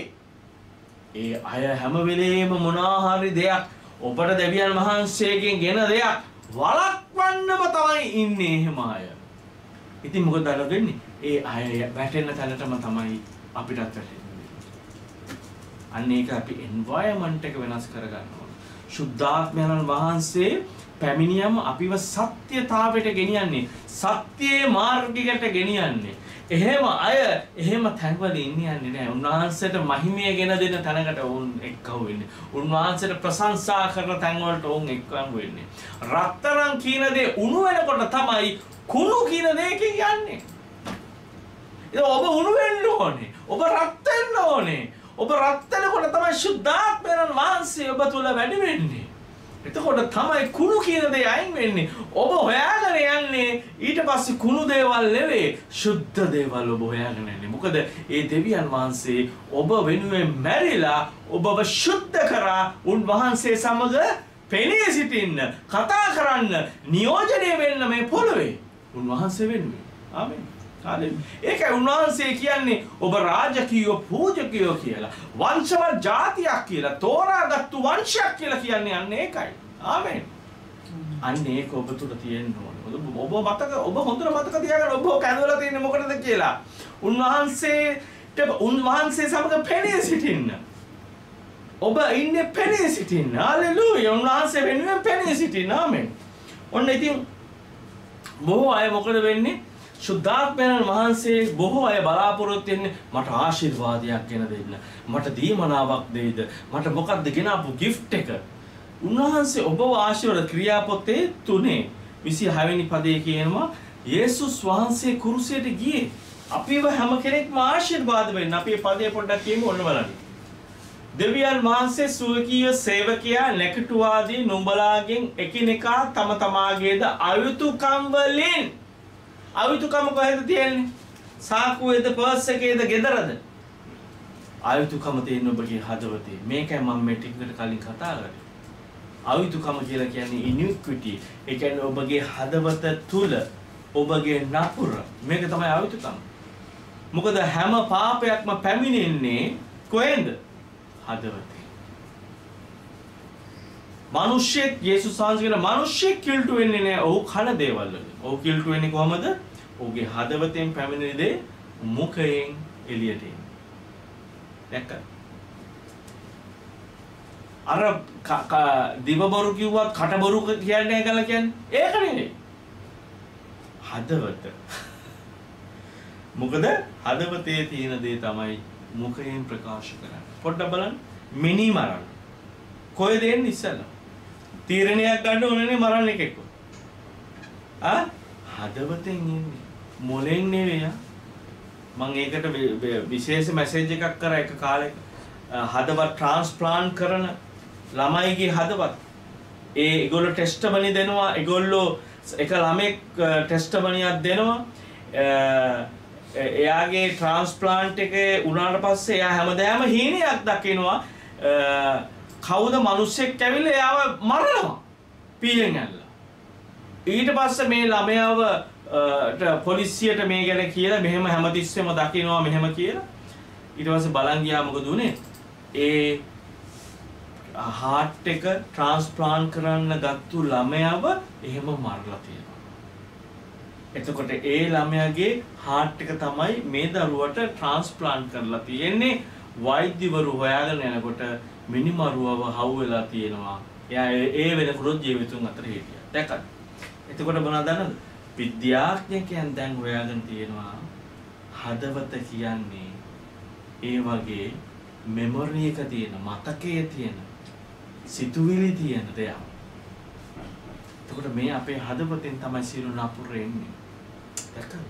ඒ අය හැම වෙලේම මොනවා හරි දෙයක් ඔබට දෙවියන් වහන්සේගෙන් ගෙන දෙයක් වළක්වන්නම තමයි ඉන්නේ එහෙම අය. ඉතින් මොකද වෙන්නේ? ඒ අය වැටෙන තැනටම තමයි අපිටත් වැටෙන්නේ. අන්න ඒක අපි එන්වයරන්මන්ට් එක වෙනස් කරගන්න ඕන. සුද්ධාත්මයන් වහන්සේ පැමිණියම අපිව සත්‍යතාවයට ගෙනියන්නේ, සත්‍යයේ මාර්ගයකට ගෙනියන්නේ. එහෙම අය එහෙම තැන්වල ඉන්නේ නැහැ. උන්වහන්සේට මහිමය ගෙන දෙන තැනකට වුන් එක්කව වෙන්නේ. උන්වහන්සේට ප්‍රශංසා කරන තැන් වලට වුන් එක්කම වෙන්නේ. රත්තරන් කියන දේ උණු වෙනකොට තමයි කුණු කියන දෙයකින් යන්නේ. ඒක ඔබ උණු වෙන්න ඕනේ. ඔබ රත් වෙන්න ඕනේ. ඔබ රත් වෙනකොට තමයි සුද්ධාත්මයන් වහන්සේ ඔබ තුල වැඩි වෙන්නේ. එතකොට තමයි කුණු කියන දේ අයින් වෙන්නේ. ඔබ හොයාගෙන යන්නේ ඊට පස්සේ කුණු දේවල් නෙවෙයි, සුද්ධ දේවල් ඔබ හොයාගෙන යන්නේ. මොකද ඒ දෙවියන් වහන්සේ ඔබ වෙනුවෙන් මැරිලා ඔබව සුද්ධ කරා උන්වහන්සේ සමග පෙනී සිටින්න, කතා කරන්න, නියෝජනය වෙන්න මේ පොළොවේ උන්වහන්සේ වෙනුවෙන්. ආමෙන්. ඒකයි උන්වහන්සේ කියන්නේ ඔබ රාජකීය පූජකයෝ කියලා, වංශවත් ජාතියක් කියලා, තෝරාගත්තු වංශයක් කියලා කියන්නේ අන්න ඒකයි. ආමෙන්. අන්න ඒක ඔබ තුල තියෙන්න ඕනේ. ඔබ හොඳට මතක තියාගන්න ඔබ කැඳවලා තියෙන්නේ මොකටද කියලා. උන්වහන්සේ සමග පෙනී සිටින්න. ඔබ ඉන්නේ පෙනී සිටින්න. හalleluya. උන්වහන්සේ වෙනුවෙන් පෙනී සිටින්න. ආමෙන්. ඔන්න ඉතින් බොහෝ අය මොකද වෙන්නේ? සුද්ධාත්මයන් වහන්සේ බොහෝ අය බලාපොරොත්තු වෙන්නේ මට ආශිර්වාදයක් ගෙන දෙන්න, මට දීමනාවක් දෙයිද, මට මොකක්ද ගෙනාපු ගිෆ්ට් එක. උන්වහන්සේ ඔබව ආශිර්වාද ක්‍රියාපොතේ 3:26 වෙනි පදයේ කියනවා යේසුස් වහන්සේ කුරුසයට ගියේ අපිව හැම කෙනෙක්ම ආශිර්වාද වෙන්න. අපි මේ පදේ පොඩ්ඩක් කියමු ඔන්න බලන්න. දෙවියන් වහන්සේ සුවකීය සේවකයා නැකටුවාදී නුඹලාගෙන් එකිනෙකා තම තමාගේද අයුතුකම් වලින්. අයුතුකම කොහෙද තියෙන්නේ? සාකුවේද, පර්ස් එකේද, ගෙදරද? අයුතුකම තියෙන ඔබගේ හදවතේ. මේකයි මම මේ ටිකකට කලින් කතා කරේ. අයුතුකම කියලා කියන්නේ iniquity. ඒ කියන්නේ ඔබගේ හදවත තුල ඔබගේ නපුර. මේක තමයි අයුතුකම. මොකද හැම පාපයක්ම පැමිණෙන්නේ කොහෙන්ද? හදවතේ. මිනිස්සෙක් යේසුස් වහන්සේ කියන මිනිස්සෙක් කිල්ටු වෙන්නේ නැහැ. ඔහු කන දේවල් වලින්. ඔහු කිල්ටු වෙන්නේ කොහමද? ඔහුගේ හදවතෙන් පැමිණෙන දේ මුඛයෙන් එළියට එන්නේ. දැක්කද? අර දිවබරු කිව්වත් කටබරු කියන්නේ කියලා කියන්නේ ඒක නෙවෙයි. හදවත. මොකද හදවතේ තියෙන දේ තමයි මුඛයෙන් ප්‍රකාශ කරන්නේ. පොඩ්ඩක් බලන්න. මිනි මරන්න. කොහෙද එන්නේ ඉස්සෙල්ලා? තීරණයක් ගන්න ඕනේ මරන්න එකෙක්ව. හදවතෙන් එන්නේ. මොලෙන් නෙවෙයි. මම ඒකට විශේෂ මැසේජ් එකක් කරා එක කාලෙක. හදවත් ට්‍රාන්ස්ප්ලාන්ට් කරන ළමයිගේ හදවත්. ඒගොල්ලෝ ටෙස්ටමනි දෙනවා. ඒගොල්ලෝ එක ළමෙක් ටෙස්ටමනියක් දෙනවා. එයාගේ ට්‍රාන්ස්ප්ලාන්ට් එකේ උනාට පස්සේ එයා හැමදාම හීනයක් දකිනවා. කවුද මිනිස්සෙක් ඇවිල්ලා එයාව මරනවා. පීයෙන් ඇල්ලලා. ඊට පස්සේ මේ ළමයාව පොලිසියට මේ ගැන කියලා මෙහෙම හැමතිස්සෙම දකිනවා මෙහෙම කියලා. ඊට පස්සේ බලන් ගියා මොකද උනේ? ඒ හાર્ට් එක ට්‍රාන්ස්ප්ලාන්ට් කරන්න ගත්තු ළමයාව එහෙම මරලා තියෙනවා. එතකොට ඒ ළමයාගේ හાર્ට් එක තමයි මේ දරුවට ට්‍රාන්ස්ප්ලාන්ට් කරලා තියෙන්නේ. වෛද්‍යවරු හොයාගෙන යනකොට මිනිමරුවව හවු වෙලා තියෙනවා. එයා ඒ වෙනකොට ජීවිතුන් අතර හිටියා. දැක්කද? එතකොට මොනවද දන්නවද? විද්‍යාඥයන් දැන් හොයාගෙන තියෙනවා හදවත කියන්නේ ඒ වගේ මෙමරි එක තියෙන, මතකයේ තියෙන, සිතුවිලි තියෙන දෙයක්. එතකොට මේ අපේ හදවතෙන් තමයි සියලු නපුර එන්නේ. දැක්කද?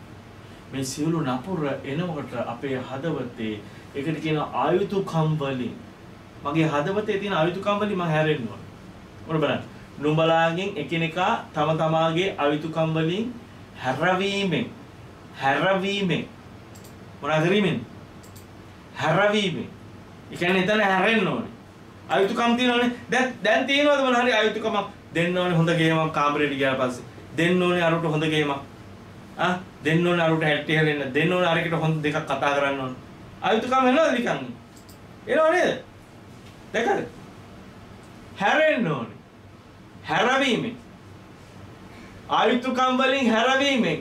මේ සියලු නපුර එනකොට අපේ හදවතේ ඒකට කියන ආයුතුකම් වලින් මගේ හදවතේ තියෙන ආයුතුකම් වලින් මම හැරෙන්න ඕන. මොන බලන්න. නුඹලාගෙන් එකිනෙකා තම තමාගේ ආයුතුකම් වලින් හැරවීමෙන් මොනවා කිරීමෙන්? හැරවීමෙන්. ඒ කියන්නේ එතන හැරෙන්න ඕනේ. අයුතුකම් තියෙනවනේ. දැන් තියෙනවද මොන හරි අයුතුකමක් දෙන්න ඕනේ හොඳ ගේමක් කාමරේට ගියාට පස්සේ. දෙන්න ඕනේ අරට හොඳ ගේමක්. දෙන්න ඕනේ අරට හැටි හැරෙන්න. දෙන්න ඕනේ අරකට හොඳ දෙකක් කතා කරන්න ඕනේ. අයුතුකම් වෙනවද නිකන්? එනව නේද? දැකද? හැරෙන්න ඕනේ. හැරවීමෙන්. ආයුතුකම් වලින් හැරවීමෙන්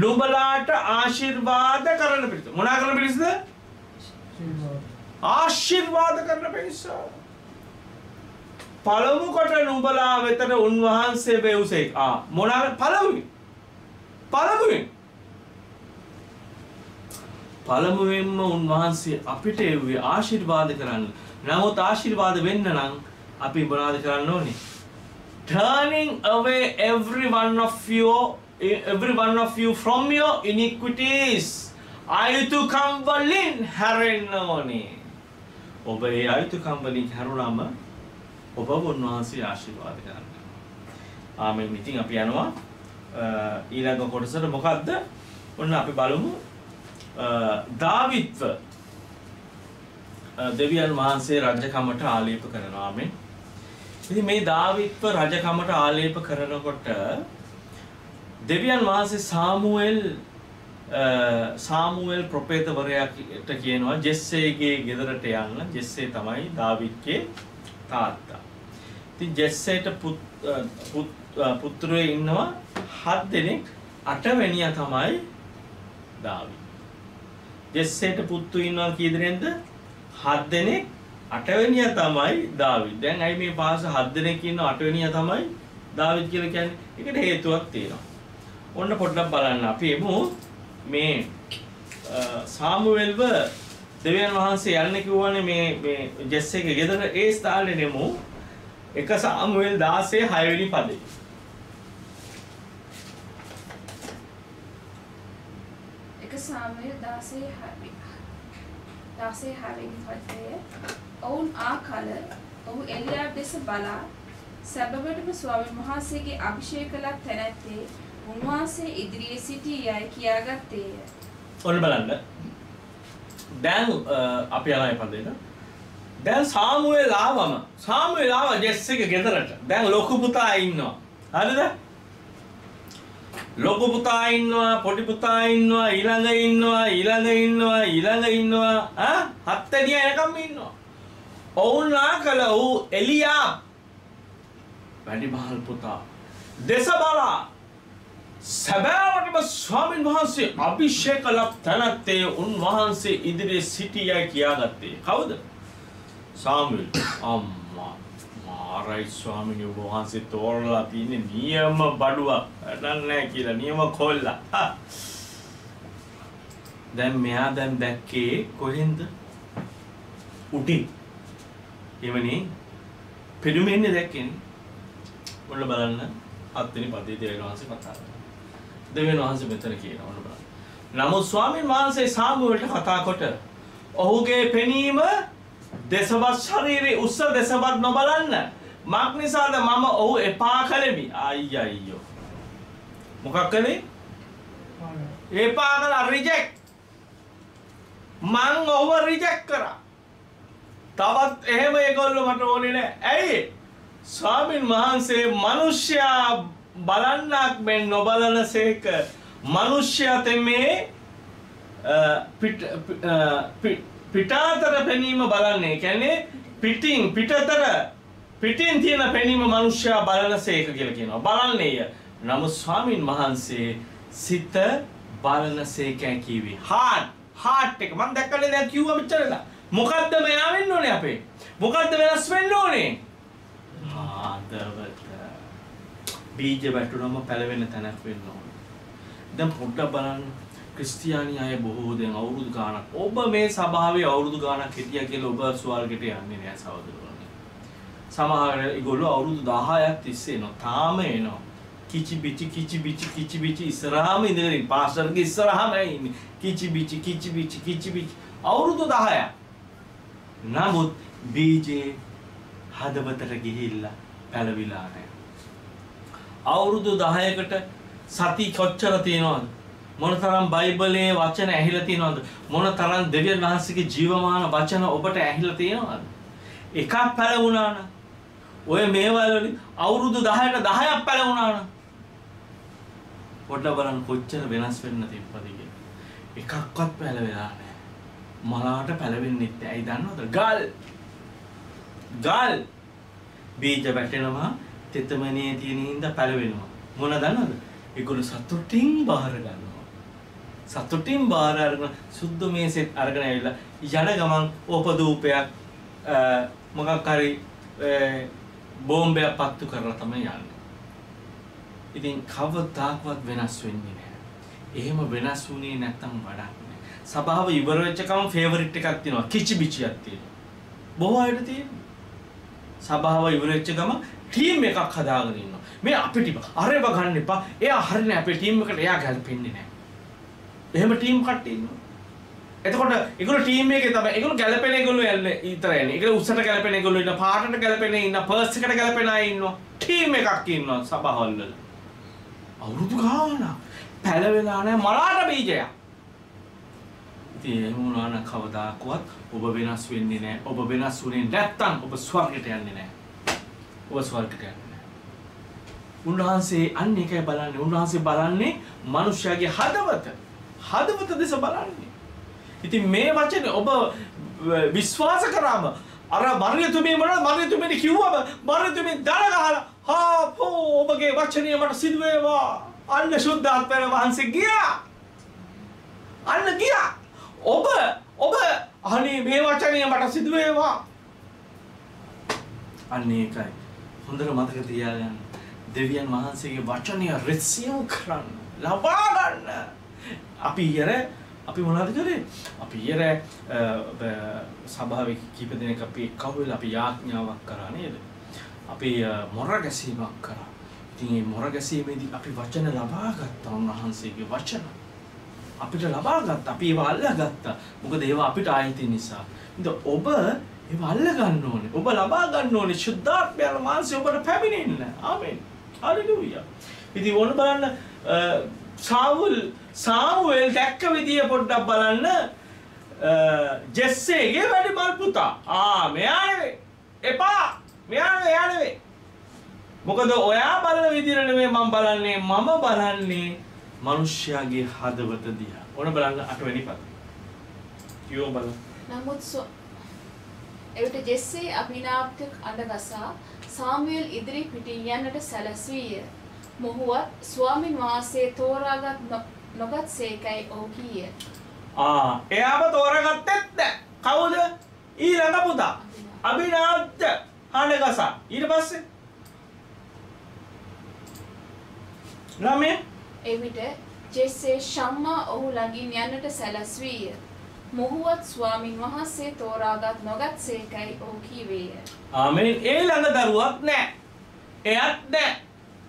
නුඹලාට ආශිර්වාද කරන පිණිස. මොනවා කරන පිණිසද? ආශිර්වාද කරන පිණිස. පළමු කොට නුඹලා වෙතට උන්වහන්සේ වෙව්සේ. මොනවා පළමුවෙන්ම උන්වහන්සේ අපිට එව්වේ ආශිර්වාද කරන්න. නමුත් ආශිර්වාද වෙන්න නම් අපි මොනවද කරන්න ඕනේ? Turning away every one of you from your iniquities. අයුතුකම් වලින් හැරෙන්න ඕනේ. ඔබ ඒ අයුතුකම් වලින් හැරුණාම ඔබ උන්වහන්සේ ආශිර්වාද කරන්න. ආමෙන්. ඉතින් අපි යනවා ඊළඟ කොටසට. මොකද්ද? ඔන්න අපි බලමු දාවිත්ව දෙවියන් වහන්සේ රජකමට ආලේප කරනවා. ආමෙන්. ඉතින් මේ දාවිත්ව රජකමට ආලේප කරනකොට දෙවියන් වහන්සේ සාමුවෙල් ප්‍රොපේතවරයාට කියනවා ජෙස්සේගේ ගෙදරට යන්න. ජෙස්සේ තමයි දාවිත්ගේ තාත්තා. ඉතින් ජෙස්සේට පුත්‍රයෝ ඉන්නවා 7 දෙනෙක්. 8 වෙනියා තමයි දාවිත්. ජෙස්සේට පුතු ඉන්නවා කී දෙනෙක්ද? 7 දෙනෙක්. 8 වෙනියා තමයි දාවිත්. දැන් ඇයි මේ පාස 7 දෙනෙක් ඉන්නවා 8 වෙනියා තමයි දාවිත් කියලා කියන්නේ? ඒකට හේතුවක් තියෙනවා. ඔන්න පොඩ්ඩක් බලන්න. අපි එමු මේ සාමුවෙල්ව දෙවියන් වහන්සේ යන්න කිව්වනේ මේ ජෙස්සේගේ ගෙදර. ඒ ස්ථානේ නෙමු 1 සාමුවෙල් 16 6 වෙනි පදේ. 1 සාමුවෙල් 16 වෙනි පදයේ ඔවුන් ආකල ඔහු එලියාබ් දෙස බලා සැබවටම ස්වාමීන් වහන්සේගේ අභිෂේක කළ තැනැත්තේ උන්වහන්සේ ඉදිරියේ සිටියයි කියාගත්තේය. ඔන්න බලන්න. දැන් අපි යනවා මේ පදේට. දැන් සාමුවෙල් ආවා ජෙස්සේගේ ගෙදරට. දැන් ලොකු පුතා ඉන්නවා. හරිද? ලොකු පුතා ඉන්නවා, පොඩි පුතා ඉන්නවා, ඊළඟ ඉන්නවා. 7 දෙනා එනකම් ඉන්නවා. ඔවුන් ආකල ඔහු එලියාබ් වැඩිමහල් පුතා දෙස බලා සැබෑවටම ස්වාමීන් වහන්සේ අභිෂේක කළ තැනැත්තේ උන්වහන්සේ ඉදිරියේ සිටියයි කියාගත්තේ. කවුද? සාමුවෙල්. අම්මා මාරයි ස්වාමීන් වහන්සේ තෝරලා තියෙන්නේ නියම බඩුවක්. නැහැ කියලා නියම කොල්ලා. දැන් මෙයා දැක්කේ කොහෙන්ද? උටින්. එවනේ පිටුමෙන්නේ දැක්කේ. ඔන්න බලන්න 7 වෙනි පදයේ දෙවියන් වහන්සේ කතා කරනවා. දෙවියන් වහන්සේ මෙතන කියනවා ඔන්න බලන්න. නමුත් ස්වාමීන් වහන්සේ සාමුවෙල්ට කතා කොට ඔහුගේ පෙනීම දෙසවත් ශරීරයේ උස්ස දෙසවත් නොබලන්න. මක් නිසාද මම ඔහු එපා කළෙමි. අයියෝ. මොකක් කළේ? එපා කළා. රිජෙක්ට්. මං ඔහුව රිජෙක්ට් කරා. තවත් එහෙම ඒගොල්ලෝ මට ඕනේ නැහැ. ඇයි? ස්වාමීන් වහන්සේ මිනිස්යා බලන්නක් මෙන් නොබලනසේක. මිනිස්යා තෙමේ පිටාතර පෙනීම බලන්නේ. කියන්නේ පිටින් තියෙන පෙනීම මිනිස්යා බලනසේක කියලා කියනවා. බලන්නේය. නමුත් ස්වාමීන් වහන්සේ සිත බලනසේකයි කිව්වේ. හાર્ට් එක මම දැක්කනේ දැන් කිව්වා මෙච්චරලා. මොකද්ද මෙයා වෙන්න ඕනේ අපේ? මොකද්ද වෙනස් වෙන්න ඕනේ? ආදවත. බීජ වැටුනම පැලවෙන තැනක් වෙන්න ඕනේ. දැන් පොඩ්ඩක් බලන්න. ක්‍රිස්තියානි අය බොහෝ දැන් අවුරුදු ගාණක් ඔබ මේ සභාවේ අවුරුදු ගාණක් හිටියා කියලා ඔබ ස්වර්ගයට යන්නේ නෑ සහෝදරවරුනි. සමහර ඒගොල්ලෝ අවුරුදු 10ක් තිස්සේ එනවා. තාම එනවා. කිචි බිචි ඉස්සරහාම ඉඳගෙන පාස්ටර්ගේ ඉස්සරහාම ඉන්නේ. කිචි බිචි අවුරුදු 10ක්. නමුත් බීජේ හදවතට ගිහිල්ලා පැලවිලා නැහැ. අවුරුදු 10කට සති කොච්චර තියෙනවද? මොනතරම් බයිබලයේ වචන ඇහිලා තියෙනවද? මොනතරම් දෙවියන් වහන්සේගේ ජීවමාන වචන ඔබට ඇහිලා තියෙනවද? එකක් පැලුණා නම් ඔය මේවල වලින් අවුරුදු 10ට 10ක් පැලුණා නම් පොඩ්ඩක් බලන්න කොච්චර වෙනස් වෙන්න තිබ්බද කියලා. එකක්වත් පැලවෙලා නැහැ. මලාට පැලවෙන්නේ නැහැ. ඇයි දන්නවද? ගල් බීජ වැටෙනවා තෙතමනේ තියෙන හින්දා පැලවෙනවා. මොන දන්නවද? ඒගොල්ලෝ සතුටින් බාර ගන්නවා. සතුටින් බාර අරගෙන සුද්ධ මේසෙත් අරගෙන ඇවිල්ලා යන ගමන් ඕපදූපයක් මොකක් හරි බෝම්බයක් පත්තු කරලා තමයි යන්නේ. ඉතින් කවදාකවත් වෙනස් වෙන්නේ නැහැ. එහෙම වෙනස් වුණේ නැත්තම් වඩා නෑ. සභාව ඉවර වෙච්ච ගමන් ෆේවරිට් එකක් තියෙනවා. කිචිබිචියක් තියෙනවා. බොහෝ අයට තියෙනවා. සභාව ඉවර වෙච්ච ගමන් ටීම් එකක් හදාගෙන ඉන්නවා. මේ අපිට අරේව ගන්න එපා. එයා හරිනේ අපේ ටීම් එකට එයා ගැලපෙන්නේ නැහැ. එහෙම ටීම් කට්ටිය ඉන්නවා. එතකොට ඒගොල්ලෝ ටීම් එකේ තමයි ඒගොල්ලෝ ගැලපෙන ඒගොල්ලෝ යන්නේ ඊතරයි යන්නේ. ඒගොල්ලෝ උස්සට ගැලපෙන ඒගොල්ලෝ ඉන්නවා. පාටට ගැලපෙන ඉන්නවා. පර්ස් එකට ගැලපෙන අය ඉන්නවා. ටීම් එකක් ඉන්නවා සභාවල් වල. අවුරුදු ගානක් පැලවෙලා නැහැ මලාට බීජයක්. ඉතින් එහෙම වුණා නම් කවදාකවත් ඔබ වෙනස් වෙන්නේ නැහැ. ඔබ වෙනස් වුණේ නැත්තම් ඔබ ස්වර්ගයට යන්නේ නැහැ. ඔබ ස්වර්ගයට යන්නේ නැහැ. උන්වහන්සේ අන්න ඒකයි බලන්නේ. උන්වහන්සේ බලන්නේ මනුෂ්‍යයාගේ හදවත දෙස බලන්නේ. ඉතින් මේ වචනේ ඔබ විශ්වාස කරාම අර මරියතුමේ මරියතුමේ කිව්වම මරියතුමේ දඩ ගහලා හා පෝ ඔබගේ වචනේ මට සිදු වේවා. අන්න සුද්ධාත්මයන් වහන්සේ ගියා. අන්න ගියා. ඔබ අනේ මේ වචනේ මට සිදු වේවා. අන්න ඒකයි. හොඳට මතක තියාගන්න. දෙවියන් වහන්සේගේ වචනය රිසීව් කරන්න, ලබා ගන්න. අපි මොනවද කරේ? අපි ඊයේ සභාවේ කීප දෙනෙක් අපි එක්ව වෙලා අපි යාඥාවක් කරා නේද? අපි මොර ගැසීමක් කරා. ඉතින් මේ මොර ගැසීමේදී අපි වචන ලබා ගත්තා. උන්වහන්සේගේ වචන අපිට ලබා ගත්තා. අපි ඒව අල්ලගත්තා. මොකද ඒවා අපිට ආйти නිසා. ඉතින් ඔබ ඒව අල්ල ගන්න ඕනේ. ඔබ ලබා ගන්න ඕනේ. සුද්ධාත්මයන් වහන්සේ ඔබට පැමිණෙන්න. ආමෙන්. හalleluya. ඉතින් ඕන බලන්න සාමුවෙල් දැක්ක විදිය පොඩ්ඩක් බලන්න ජෙස්සේගේ වැඩිමල් පුතා. මෙයා නෙවෙයි. එපා. මෙයා නෙවෙයි. මොකද ඔයා බලන විදියට නෙවෙයි මම බලන්නේ. මම බලන්නේ මිනිස්යාගේ හදවත දිහා. ඕන බලන්න 8 වෙනි පද. කියෝ බලන්න. නමුත් එවිට ජෙස්සේ අභිනාප්තික අඬගසා සාමුවෙල් ඉදිරි පිටින් යන්නට සැලැස්විය. මොහුවත් ස්වාමින් වහන්සේ තෝරාගත් නොගත් සේකයි ඔහු කීය. එයාම තෝරාගත්තෙත් නැහැ. කවුද? ඊළඟ පුතා. අභිනාප්ත අඬගසා. ඊට පස්සේ ළමේ එවිට ජෙස්සේ ෂම්මා ඔහු ළඟින් යන්නට සැලැස්විය. මොහුවත් ස්වාමින් වහන්සේ තෝරාගත් නොගත් සේකයි ඔහු කීවේය. ආමෙන්. ඒ ළඟ දරුවක් නැහැ. එයත් නැහැ.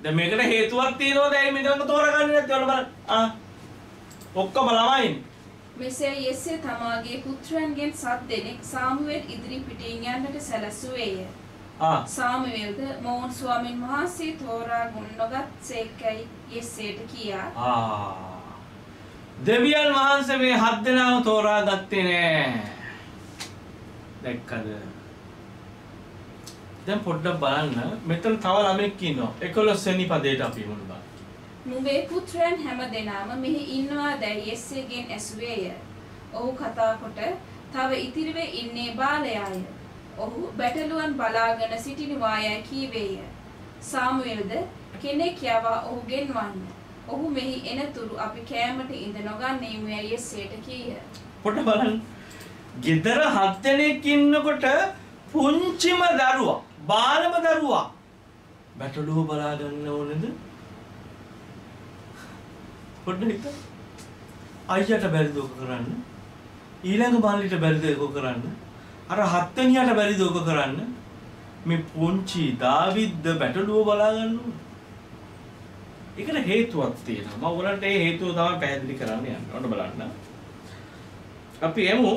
දැන් මේකට හේතුවක් තියෙනවද? ඇයි මේ ළඟ තෝරාගන්නේ නැත්තේ? ඔන්න බලන්න. ඔක්කොම ළමයින්. මෙසේ යෙස්සේ තමාගේ පුත්‍රයන්ගෙන් 7 දෙනෙක් සාමුවෙල් ඉදිරි පිටින් යන්නට සැලැස්සුවේය. සාමුවෙල්ද මොවුන් ස්වාමින් වහන්සේ තෝරා නොගත් සේකයි යෙස්සේට කියා. දෙවියන් වහන්සේ මේ 7 දෙනාම තෝරා ගත්තේ නෑ. දැක්කද? දැන් පොඩ්ඩක් බලන්න. මෙතන තව ළමෙක් ඉන්නවා. 11 වෙනි පදයට අපි මොන බලන්න. නුඹේ පුත්‍රයන් හැම දෙනාම මෙහි ඉන්නවා දැයි යෙස්සේගෙන් ඇසුවේය. ඔහු කතා කොට තව ඉතිරිව ඉන්නේ බාලයාය. ඔහු බැටළුවන් බලාගෙන සිටිනවායයි කීවේය. සාමුවෙල්ද කෙනෙක් යවා ඔහු ගෙන්වන්න. ඔහු මෙහි එනතුරු අපි කෑමට ඉඳ නොගන්නෙමු යයි යෙස්සේට කීය. පොඩ්ඩක් බලන්න. ගෙදර 7 දෙනෙක් ඉන්නකොට පුංචිම දරුවා, බාලම දරුවා බැටළුව බලා ගන්න ඕනේද? පොඩ්ඩක් හිතන්න. අයියට බැරිද ඔක කරන්න? ඊළඟ මල්ලිට බැරිද ඔක කරන්න? අර 7 වෙනියට බැරිද ඔක කරන්න? මේ පුංචි දාවිද්ද බැටළුව බලා ගන්න ඕනේ. ඒකට හේතුවක් තියෙනවා. මම ඔයාලට ඒ හේතුව තමයි පැහැදිලි කරන්න යන්නේ. ඔන්න බලන්න. අපි එමු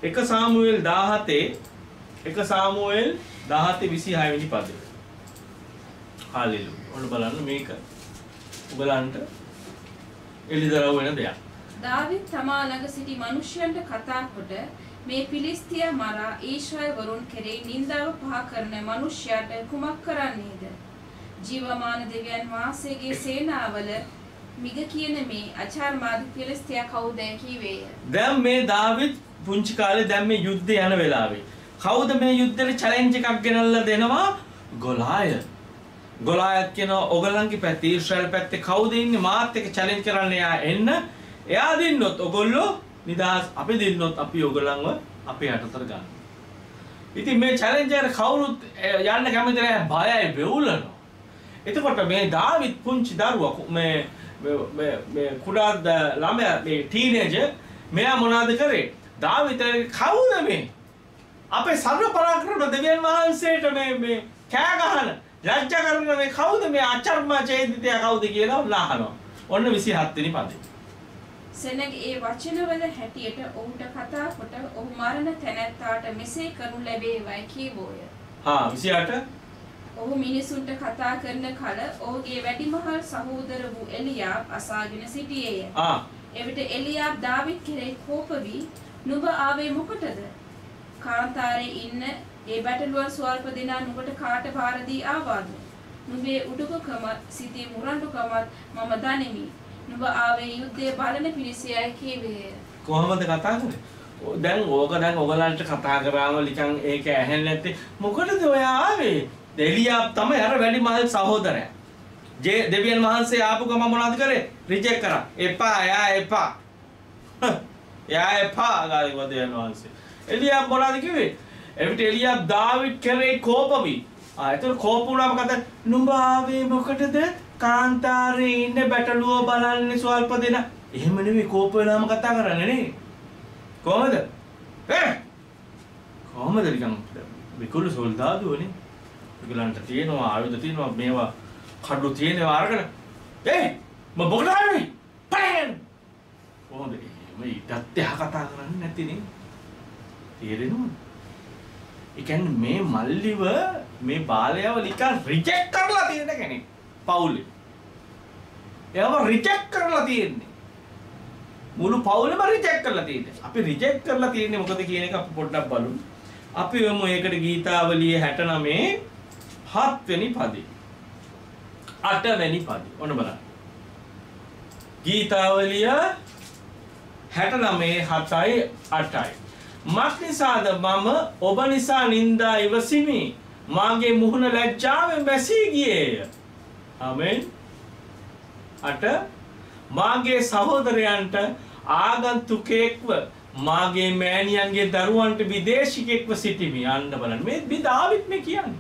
1 සාමුවෙල් 17:26 වෙනි පදේ. හalleluya. ඔන්න බලන්න මේක. ඔයගලන්ට එළිදරව් වෙන දෙයක්. දාවිත් තමා ළඟ සිටි මිනිසයන්ට කතා කොට මේ පිලිස්තියා මරා ඊශ්‍රායල් වරුන් කෙරෙහි නින්දාව පහ කරන මිනිසයාට කුමක් කරන්නේද? ජීවමාන දෙවියන් වහන්සේගේ සේනාවල මිග කියන මේ අචාර්මාද පිලිස්තියා කවුද කීවේය. දැන් මේ දාවිත් පුංචි කාලේ දැන් මේ යුද්ධය යන වෙලාවේ කවුද මේ යුද්ධෙට චැලෙන්ජ් එකක් ගෙනල්ලා දෙනවා? ගොලායත්. ගොලායත් කියන ඔයගලන්ගේ පැත්තේ ඊශ්‍රායල් පැත්තේ කවුද ඉන්නේ මාත් එක්ක චැලෙන්ජ් කරන්න එයා එන්න. එයා දින්නොත් ඔයගොල්ලෝ නිදහස්, අපි දින්නොත් අපි ඔයගලන්ව අපේ යටතට ගන්න. ඉතින් මේ චැලෙන්ජ් එකට කවුරුත් යන්න කැමති නැහැ, බයයි, වෙවුලනවා. එතකොට මේ දාවිත් පුංචි දරුවා මේ කුඩා ළමයා මේ ටීනේජර් මෙයා මොනවද කරේ? දාවිත් කවුද මේ? අපේ සර්ව පරාක්‍රම දෙවියන් වහන්සේට මේ කෑ ගහන ලැජ්ජා කරන මේ කවුද මේ අචර්මා චේදිතයා කවුද කියලා අහනවා. ඔන්න 27 වෙනි පදේ. සෙනග ඒ වචනවල හැටියට ඔහුට කතා කොට ඔහු මරණ තැනැත්තාට මෙසේ කරනු ලැබේවයි කීවෝය. 28. ඔහු මිනිසුන්ට කතා කරන කල ඔහුගේ වැඩිමහල් සහෝදර වූ එලියාබ් අසාගෙන සිටියේය. එවිට එලියාබ් දාවිත් කෙරෙහි කෝප වී නුඹ ආවේ මොකටද? කාන්තාරේ ඉන්න ඒ බැටළුවන් ස්වල්ප දෙනා නුඹට කාට බාර දී ආවාද? නුඹේ උඩුකම සිටි මුරණ්ඩුකමත් මම දනිමි. නුඹ ආවේ යුද්ධයේ බලන පිණිසයි කීවේය. කොහොමද කතා කරන්නේ? දැන් ඔයගලන්ට කතා කරාම නිකන් ඒක ඇහෙන්නේ නැත්තේ මොකටද ඔය ආවේ? එලියාබ් තමයි අර වැඩිමහල් සහෝදරයා. දෙවියන් වහන්සේ ආපු ගම මොනවද කරේ? රිජෙක්ට් කරා. එපා, එපා. එයා එපා ගාලිව දෙවියන් වහන්සේ. එලියාබ් මොනවද කිව්වේ? එවිට එලියාබ් දාවිත් කෙරේ කෝප වී. ඒතර කෝප වුණාම කතා නුඹ ආවේ මොකටද? කාන්තාරේ ඉන්න බැටළුව බලන්නේ ස්වල්ප දෙනා. එහෙම නෙවෙයි කෝප වෙලාම කතා කරන්නේ නේ. කොහමද? කොහමද නිකන් විකුළු සොල්දාදුවනේ. ඒගොල්ලන්ට තියෙනවා ආයුධ තියෙනවා මේවා කඩු තියෙනවා අරගෙන මොකද ආවේ? පෑන්! කොහොමද මේ ඉතත් එහා කතා කරන්නේ නැතිනේ. තේරෙනවද? ඒ කියන්නේ මේ මල්ලිව මේ බාලයව නිකන් රිජෙක්ට් කරලා තියෙන කෙනෙක් පවුලේ. එයාව රිජෙක්ට් කරලා තියෙන්නේ. මුළු පවුලම රිජෙක්ට් කරලා තියෙන්නේ. අපි රිජෙක්ට් කරලා තියෙන්නේ මොකද කියන එක අපි පොඩ්ඩක් බලමු. අපි වෙමු ඒකට ගීතාවලියේ 69 7 වෙනි පදේ. 8 වෙනි පදේ. ඔන්න බලන්න. ගීතාවලිය 69 7යි 8යි. මක්නිසාද මම ඔබ නිසා නින්දා ඉවසිමි. මාගේ මුහුණ ලැජ්ජාවෙන් වැසී ගියේය. ආමෙන්. 8 මාගේ සහෝදරයන්ට ආගන්තුකෙක්ව මාගේ මෑණියන්ගේ දරුවන්ට විදේශිකෙක්ව සිටිමි. යන්න බලන්න. මේ දාවිත් මේ කියන්නේ.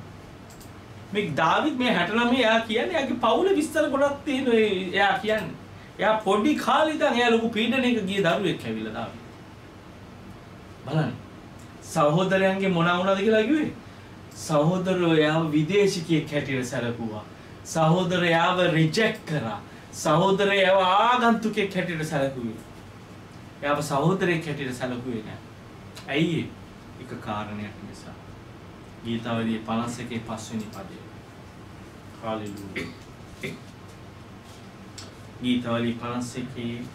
මේ දාවිත් මේ 69 එයා කියන්නේ එයාගේ පවුලේ විස්තර ගොඩක් තියෙනවා. එයා කියන්නේ. එයා පොඩි කාලේ ඉඳන් එයා ලොකු පීඩනයක ගිය දරුවෙක් ඇවිල්ලා දාවිත්. බලන්න. සහෝදරයන්ගේ මොනවා වුණාද කියලා කිව්වේ? සහෝදරයෝ එයාව විදේශිකයෙක් හැටියට සැලකුවා. සහෝදරයාව රිජෙක්ට් කරා. සහෝදරයව ආගන්තුකෙක් හැටියට සැලකුවේ. එයාව සහෝදරයෙක් හැටියට සැලකුවේ නෑ. ඇයි ඒක කාරණයක් නිසා. ගීතාවලියේ 51 5 වෙනි පදේ. හalleluya. ගීතාවලියේ 51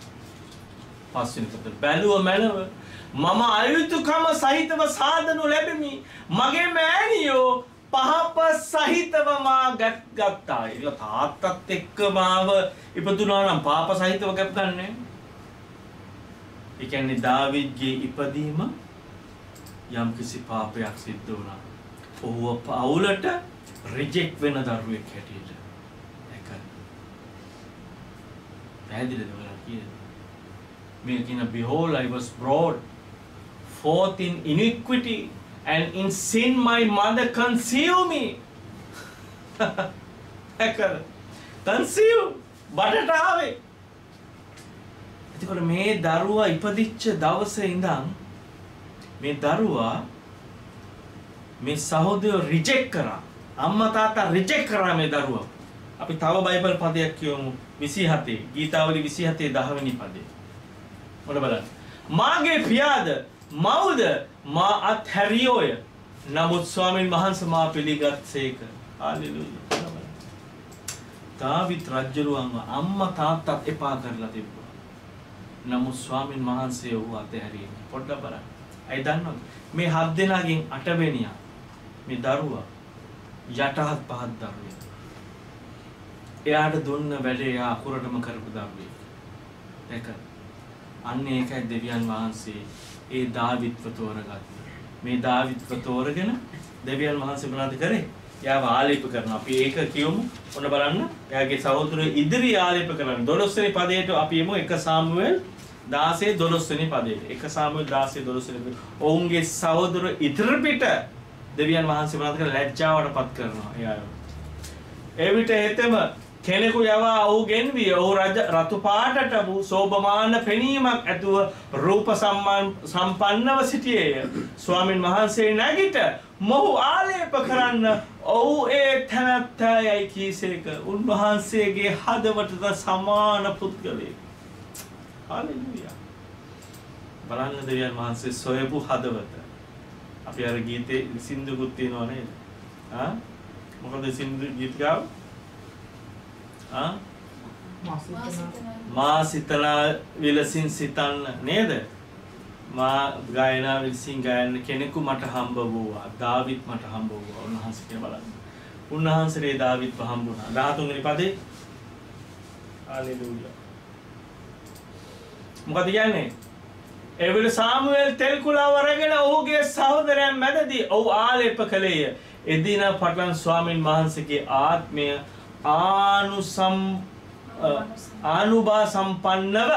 5 වෙනි පදේ. බැලුව මැනව මම අයුතුකම සහිතව සාදනු ලැබෙමි. මගේ මෑණියෝ පහප සහිතව මා ගත්තා. ඒක තාත්තත් එක්ක මාව ඉපදුනා නම් පාප සහිතව ගත් ගන්නෑ. ඒ කියන්නේ දාවිද්ගේ ඉපදීම යම් කිසි පාපයක් සිද්ධ වුණා. ඔහුව පවුලට රිජෙක්ට් වෙන දරුවෙක් හැටියට දැක්කා. පැහැදිලිද ඔයාලා කියන්නේ? මේ කියන behold I was brought forth in iniquity and in sin my mother conceived me. දැක්කද? conceive බඩට ආවේ. එතකොට මේ දරුවා ඉපදිච්ච දවසේ ඉඳන් මේ දරුවා මේ සහෝදරයෝ රිජෙක්ට් කරා. අම්මා තාත්තා රිජෙක්ට් කරා මේ දරුවා. අපි තව බයිබල් පදයක් කියමු 27 ගීතාවලි 27 10 වෙනි පදේ. මොන බලන්න. මාගේ පියාද මව්ද මා අත්හැරියෝය. නමුත් ස්වාමීන් වහන්සේ මා පිළිගත්සේක. හalleluya. දාවිත් රජුරුවන්ව අම්මා තාත්තත් එපා කරලා තිබ්බා. නමුත් ස්වාමින් වහන්සේ ඔහු අතහැරියේ පොඩ්ඩක් බලන්න. අය දන්නවද මේ 7 දෙනාගෙන් 8 වෙනියා මේ දරුවා යටහත් පහත් දරුවෙක්. එයාට දුන්න වැඩේ එයා අකුරටම කරපු දරුවෙක්. ඒක අන්න ඒකයි දෙවියන් වහන්සේ ඒ දාවිත්ව තෝරගත්තා. මේ දාවිත්ව තෝරගෙන දෙවියන් වහන්සේ මොනවද කරේ? එයාව ආලේප කරනවා. අපි ඒක කියමු. ඔන්න බලන්න. එයාගේ සහෝදරයෝ ඉදිරි ආලේප කරනවා. 12 වෙනි පදයට අපි යමු 1 සාමුවෙල් 16:12 වෙනි පදයට. 1 සාමුවෙල් 16:12 වෙනි. ඔවුන්ගේ සහෝදරයෝ ඉදිරි පිට දෙවියන් වහන්සේ මොනවද කරලා ලැජ්ජාවටපත් කරනවා එයාව. එවිට හෙතෙම කෙනෙකු යවා ඔහු ගෙන්වී ඔහු රතු පාටට වූ සෝභමාන පෙනීමක් ඇතුව රූප සම්පන්නව සිටියේය. ස්වාමින් වහන්සේ නැගිට මොහු ආලේප කරන්න ඔහු ඒ තැනැත්තා යයි කීසේක. උන්වහන්සේගේ හදවතට සමාන පුද්ගලයෙක්. හාලෙලූයා. බලන්න දෙවියන් වහන්සේ සොයපු හදවත. අපි අර ගීතේ සින්දුකුත් තියෙනවා නේද? මොකද සින්දු ගීතකාව? මා සිතලා විලසින් සිතන්න නේද? මා ගායනා විලසින් ගායන කෙනෙකු මට හම්බ වූවා. දාවිත් මට හම්බ වූවා. උන්වහන්සේ කියලා බලන්න. උන්වහන්සේ දාවිත්ව හම්බුණා. 13 වෙනි පදේ. හාලෙලූයා. මොකද කියන්නේ? එවිට සාමුවෙල් තෙල් කුලාව අරගෙන ඔහුගේ සහෝදරයන් මැදදී ඔහු ආලේප කළේය. එදින පටන් ස්වාමින් වහන්සේගේ ආත්මය ආනුභා සම්පන්නව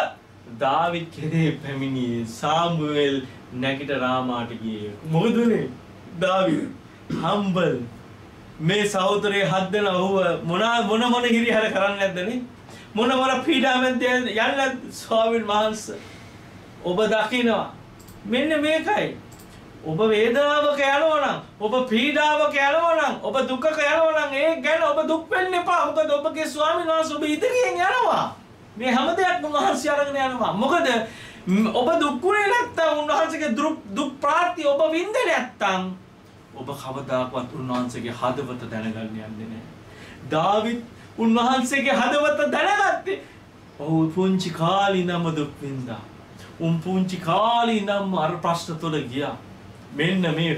දාවිත් කෙරේ පැමිණියේ. සාමුවෙල් නැගිට රාමාට ගියේ. මොකද උනේ? දාවිත් හම්බල් මේ සහෝදරේ 7 දෙනා ඔහුව මොන හිරිහැර කරන්නේ නැද්ද නේ? මොන පීඩාවෙන් යන්නේ ස්වාමින් වහන්සේ ඔබ දකිනවා මෙන්න මේකයි. ඔබ වේදනාවක යනවා නම්, ඔබ පීඩාවක යනවා නම්, ඔබ දුකක යනවා නම් ඒ ගැන ඔබ දුක් වෙන්න එපා. මොකද ඔබගේ ස්වාමීන් වහන්සේ ඔබ ඉදිරියෙන් යනවා. මේ හැම දෙයක්ම උන්වහන්සේ අරගෙන යනවා. මොකද ඔබ දුක්ුනේ නැත්තම් උන්වහන්සේගේ දුක් ප්‍රාර්ථි ඔබ විඳින්නේ නැත්තම් ඔබ කවදාකවත් උන්වහන්සේගේ හදවත දැනගන්න යන්නේ නැහැ. දාවිත් උන්වහන්සේගේ හදවත දැනගත්තේ. ඔහු පුංචි කාලේ ඉඳන්ම දුක් විඳා. පුංචි කාලේ ඉඳන්ම අර ප්‍රශ්න තුල ගියා. මෙන්න මේ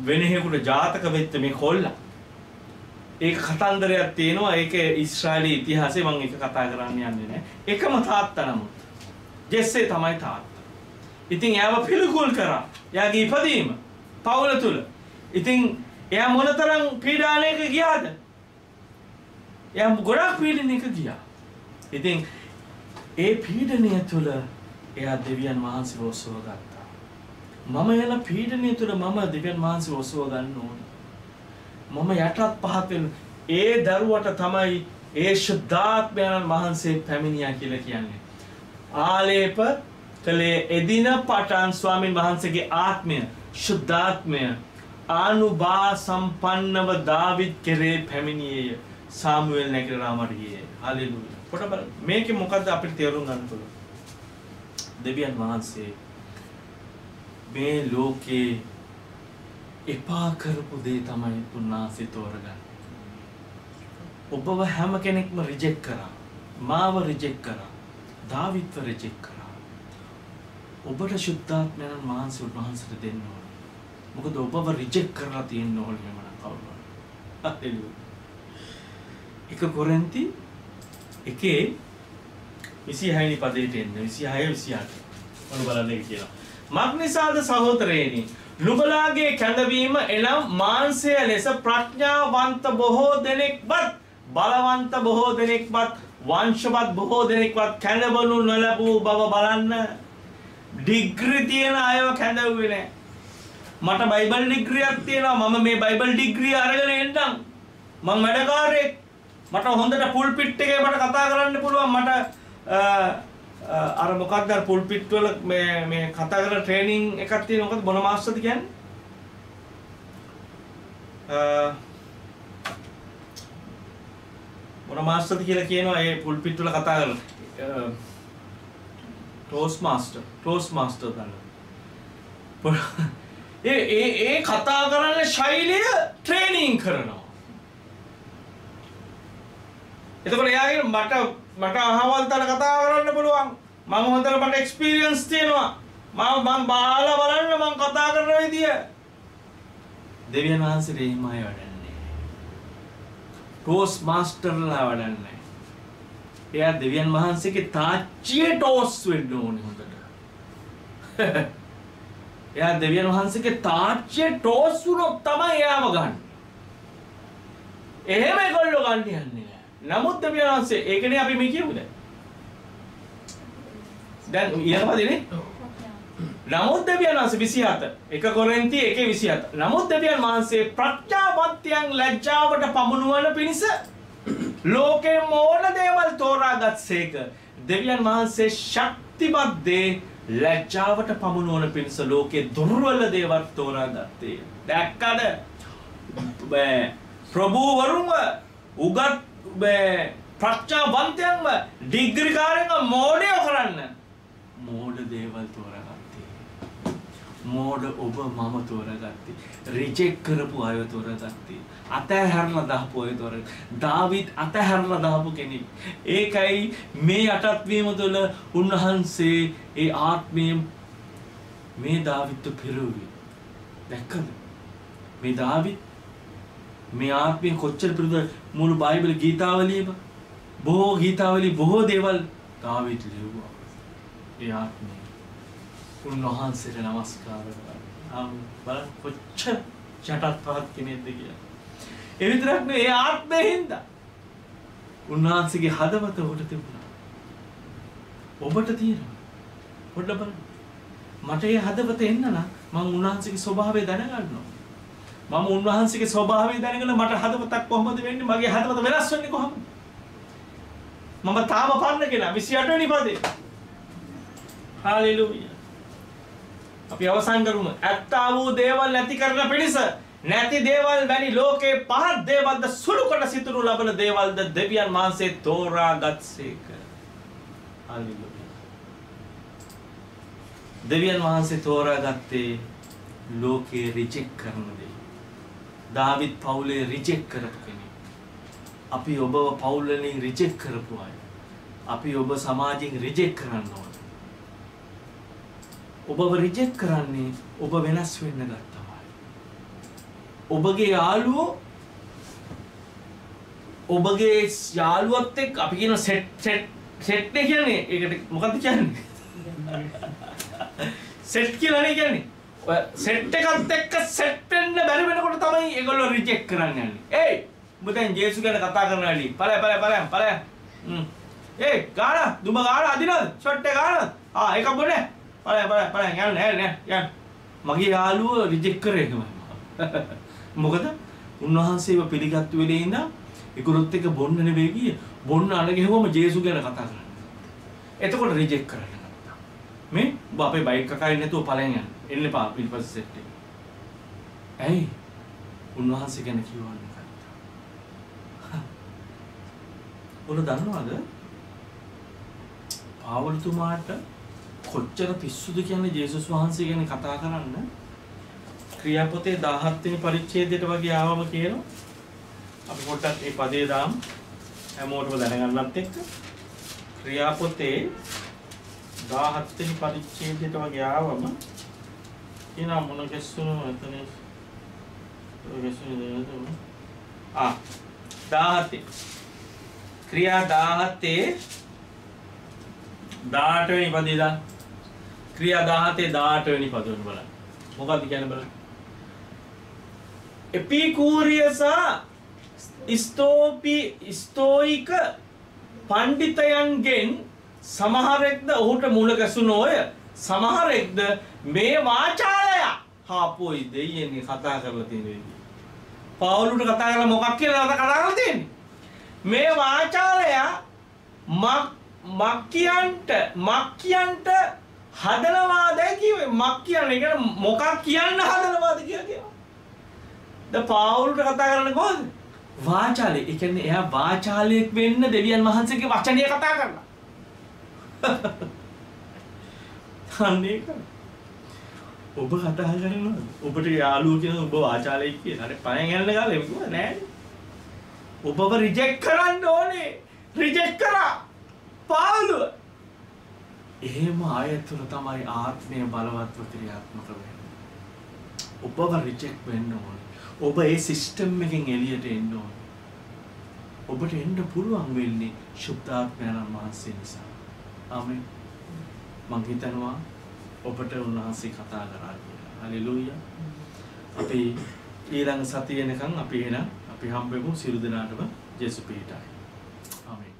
වෙනෙහෙකුට ජාතක වෙච්ච මේ කොල්ලා. ඒක කතන්දරයක් තියෙනවා. ඒක ඊශ්‍රායලී ඉතිහාසයේ මම ඒක කතා කරන්න යන්නේ නැහැ. එකම තාත්තා නමුත් ජෙස්සේ තමයි තාත්තා. ඉතින් එයාව පිළිකුල් කරා. එයාගේ ඉපදීම පවුල තුල. ඉතින් එයා මොනතරම් පීඩානයක ගියාද? එයා ගොඩක් පීඩනයක ගියා. ඉතින් ඒ පීඩනය තුල එයා දෙවියන් වහන්සේව ඔසව ගත්තා. මම යන පීඩනය තුළ මම දෙවියන් වහන්සේව ඔසව ගන්න ඕන. මම යටත් පහත් වෙන ඒ දරුවට තමයි ඒ ශුද්ධාත්මයන් වහන්සේ පැමිණියා කියලා කියන්නේ. ආලේප කලේ එදින පටන් ස්වාමින් වහන්සේගේ ආත්මය ශුද්ධාත්මය ආනුභා සම්පන්නව දාවිත් කෙරේ පැමිණියේය. සාමුවෙල් නැගිට රාමට ගියේ. හalleluya. පොඩ බලන්න. මේකේ මොකද්ද අපිට තේරුම් ගන්න පුළුවන්? දෙවියන් වහන්සේ මේ ලෝකේ එපා කරපු දේ තමයි උන්වහන්සේ තෝරගන්නේ. ඔබව හැම කෙනෙක්ම රිජෙක්ට් කරා. මාව රිජෙක්ට් කරා. දාවිත්ව රිජෙක්ට් කරා. ඔබට ශුද්ධාත්මයන් වහන්සේ උන්වහන්සේට දෙන්න ඕන. මොකද ඔබව රිජෙක්ට් කරලා තියෙන්න ඕන මම කවුරුහරි. හalleluya. 1 කොරින්ති 1:26 වෙනි පදයට එන්න. 26 28. මොන බලන්නේ කියලා. මග්නිසාද සහෝදරයනි නුඹලාගේ කැඳවීම එනම් මාංශය ලෙස ප්‍රඥාවන්ත බොහෝ දෙනෙක්වත් බලවන්ත බොහෝ දෙනෙක්වත් වංශවත් බොහෝ දෙනෙක්වත් කැඳවනු නොලැබූ බව බලන්න. ඩිග්‍රී තියෙන අයව කැඳවුවේ නැහැ. මට බයිබල් ඩිග්‍රියක් තියෙනවා. මම මේ බයිබල් ඩිග්‍රිය අරගෙන එන්නම්. මම වැඩකාරයෙක්. මට හොඳට පුල්පිට් එකේ මට කතා කරන්න පුළුවන්. මට අර මොකක්ද අර පුල්පිට් වල මේ කතා කරන ට්‍රේනින් එකක් තියෙනවා. මොකද මොන මාස්ටර්ද කියන්නේ? මොන මාස්ටර්ද කියලා කියනවා ඒ පුල්පිට් වල කතා කරන ටෝස් මාස්ටර් තමයි. ඒ කතා කරන ශෛලිය ට්‍රේනින් කරනවා. එතකොට එයාගේ මට අහවල් තැන කතා කරන්න පුළුවන්. මම හොඳට මට එක්ස්පීරියන්ස් තියෙනවා. මම බාලා බලන්න මම කතා කරන විදිය. දෙවියන් වහන්සේ එහෙමයි වඩන්නේ. ටෝස් මාස්ටර්ලා වඩන්නේ. එයා දෙවියන් වහන්සේගේ තාච්චියේ ටෝස් වෙන්න ඕනේ හොඳට. එයා දෙවියන් වහන්සේගේ තාච්චියේ ටෝස් වුණොත් තමයි එයාම ගන්න. එහෙම ඒගොල්ලෝ ගන්න යන්නේ නෑ. නමුත් දෙවියන් වහන්සේ ඒකනේ අපි මේ කියමු දැන්. දැන් ඊළඟපදනේ. නමුත් දෙවියන් වහන්සේ 27 1 කොරින්ති 1:27. නමුත් දෙවියන් වහන්සේ ප්‍රඥාවන්තයන් ලැජ්ජාවට පමුණුවන පිණිස ලෝකේ මෝඩ දේවල් තෝරාගත්සේක. දෙවියන් වහන්සේ ශක්තිමත් දේ ලැජ්ජාවට පමුණුවන පිණිස ලෝකේ දුර්වල දේවල් තෝරාගත්තේ. දැක්කද? ප්‍රභූවරුන්ව උගත් ප්‍රඥාවන්තයන්ව ඩිග්‍රීකාරයන්ව මෝඩයෝ කරන්න මෝඩ දේවල් තෝරාගත්තේ. මෝඩ ඔබ මම තෝරාගත්තේ. රිජෙක්ට් කරපු අය තෝරාගත්තේ. අතහැරලා දාපු අය තෝරාගත්තේ. දාවිද් අතහැරලා දාපු කෙනෙක්. ඒකයි මේ යටත් වීම තුළ උන්වහන්සේ ඒ ආත්මයෙන් මේ දාවිද්ට පෙරුවේ. දැක්කද? මේ දාවිද් මේ ආත්මයෙන් කොච්චර පිරුද මුළු බයිබල් ගීතාවලියම බොහෝ ගීතාවලි බොහෝ දේවල් දාවිද් ලියුවා. ඒ ආත්මය උන්වහන්සේට නමස්කාර කරනවා. බලන්න කොච්චර යටත් පහත් කෙනෙක්ද කියලා. ඒ විතරක් නෙවෙයි ඒ ආත්මයෙන් හින්දා උන්වහන්සේගේ හදවත උඩ තිබුණා. ඔබට තියෙනවා. පොඩ්ඩක් බලන්න. මට ඒ හදවත එන්න නම් මම උන්වහන්සේගේ ස්වභාවය දැනගන්නවා. මම උන්වහන්සේගේ ස්වභාවය දැනගෙන මට හදවතක් කොහොමද වෙන්නේ? මගේ හදවත වෙනස් වෙන්නේ කොහොමද? මම තාම පන්න කෙනා 28 වෙනි පදේ. හාලෙලූයා. අපි අවසන් කරමු. ඇත්තා වූ දේවල් නැති කරන පිණිස නැති දේවල් වැනි ලෝකේ පහත් දේවල්ද සුළු කොට සිතුරු ලබන දේවල්ද දෙවියන් වහන්සේ තෝරාගත්සේක. හාලෙලූයා. දෙවියන් වහන්සේ තෝරාගත්තේ ලෝකේ රිජෙක්ට් කරන දේ. දාවිද් පවුලේ රිජෙක්ට් කරපු කෙනෙක්. අපි ඔබව පවුල් වලින් රිජෙක්ට් කරපු අය. අපි ඔබ සමාජයෙන් රිජෙක්ට් කරන්න ඕන. ඔබව රිජෙක්ට් කරන්නේ ඔබ වෙනස් වෙන්න ගත්තමයි. ඔබගේ යාළුවොත් එක්ක අපි කියන සෙට් එක කියන්නේ ඒකට මොකක්ද කියන්නේ? සෙට් කියලා නේ කියන්නේ. සෙට් එකත් එක්ක සෙට් වෙන්න බැරි වෙනකොට තමයි ඒගොල්ලෝ රිජෙක්ට් කරන්න යන්නේ. ඒයි උඹ දැන් ජේසුස් ගැන කතා කරනවා ඇලි. පළ. ඒයි ගාන දුම ගාන අදිනවද? ෂොට් එක ගානද? ඒක බොන්නේ. පළ යන්න. මගේ යාළුව රිජෙක්ට් කරේ තමයි. මොකද උන්වහන්සේව පිළිගත්තු වෙලේ ඉඳන් ඒගොල්ලොත් එක්ක බොන්න නෙවෙයි ගියේ. බොන්න අඬ ගෙහුවම ජේසුස් ගැන කතා කරන්නේ. එතකොට රිජෙක්ට් කරන්න. මේ ඔබ අපේ බයික් එකයි නැතුව ඵලෙන් යන්න. එන්න එපා පිටිපස්ස සෙට් එක. ඇයි? උන්වහන්සේ ගැන කියවන්නේ නැත්තා. ඔන්න දන්නවද? පාවුල්තුමාට කොච්චර පිස්සුද කියන්නේ ජේසුස් වහන්සේ ගැන කතා කරන්න. ක්‍රියාපොතේ 17 වෙනි පරිච්ඡේදයට වගේ ආවම කියනවා. අපි පොඩ්ඩක් මේ පදේ දාමු. හැමෝටම දැනගන්නත් එක්ක. ක්‍රියාපොතේ 17 වෙනි පරිච්ඡේදයට වගේ ආවම කියනවා මොන ගැස්සුන එතන 17 ක්‍රියා 17 18 වෙනි පදේ දාන්න. ක්‍රියා 17 18 වෙනි පදේ බලන්න. මොකක්ද කියන්නේ බලන්න. එපිකූරියස ස්තෝයික පඬිතයන්ගෙන් සමහරෙක්ද ඔහුට මුණ ගැසුණෝය. සමහරෙක්ද මේ වාචාලය හාපොයි දෙයියනේ කතා කරලා තියෙන්නේ. පවුලුට කතා කරලා මොකක් කියලා කතා කරලා තියෙන්නේ. මේ වාචාලය මක්කියන්ට හදනවාද කිව්වේ. මක්කියන් කියන්නේ මොකක් කියන්න හදනවාද කියලා කියනවා. ද පවුලුට කතා කරන්නේ කොහොමද? වාචාලය. ඒ කියන්නේ එයා වාචාලයක් වෙන්න දෙවියන් වහන්සේගේ වචනය කතා කරලා. අනේ ඔබ කතා කරනවා. ඔබට යාළුවෝ කියන ඔබ වාචාලයක් කියලා. හරි පයෙන් යන්න ගාලා ඒක කිව්වා නෑ. ඔබව රිජෙක්ට් කරන්න ඕනේ. රිජෙක්ට් කරා. පාළුව. එහෙම ආයත තුළ තමයි ආත්මය බලවත්ව ක්‍රියාත්මක වෙන්නේ. ඔබව රිජෙක්ට් වෙන්න ඕනේ. ඔබ ඒ සිස්ටම් එකෙන් එළියට එන්න ඕනේ. ඔබට එන්න පුළුවන් වෙන්නේ ශුද්ධාත්මයන් වහන්සේ නිසා. ආමෙන්. මම හිතනවා ඔබට උන්වහන්සේ කතා කරා කියලා. හලෙලූයා. අපි ඊළඟ සතිය වෙනකන් අපි හම්බෙමු සියලු දෙනාටම ජේසුස් පිටයි. ආමෙන්.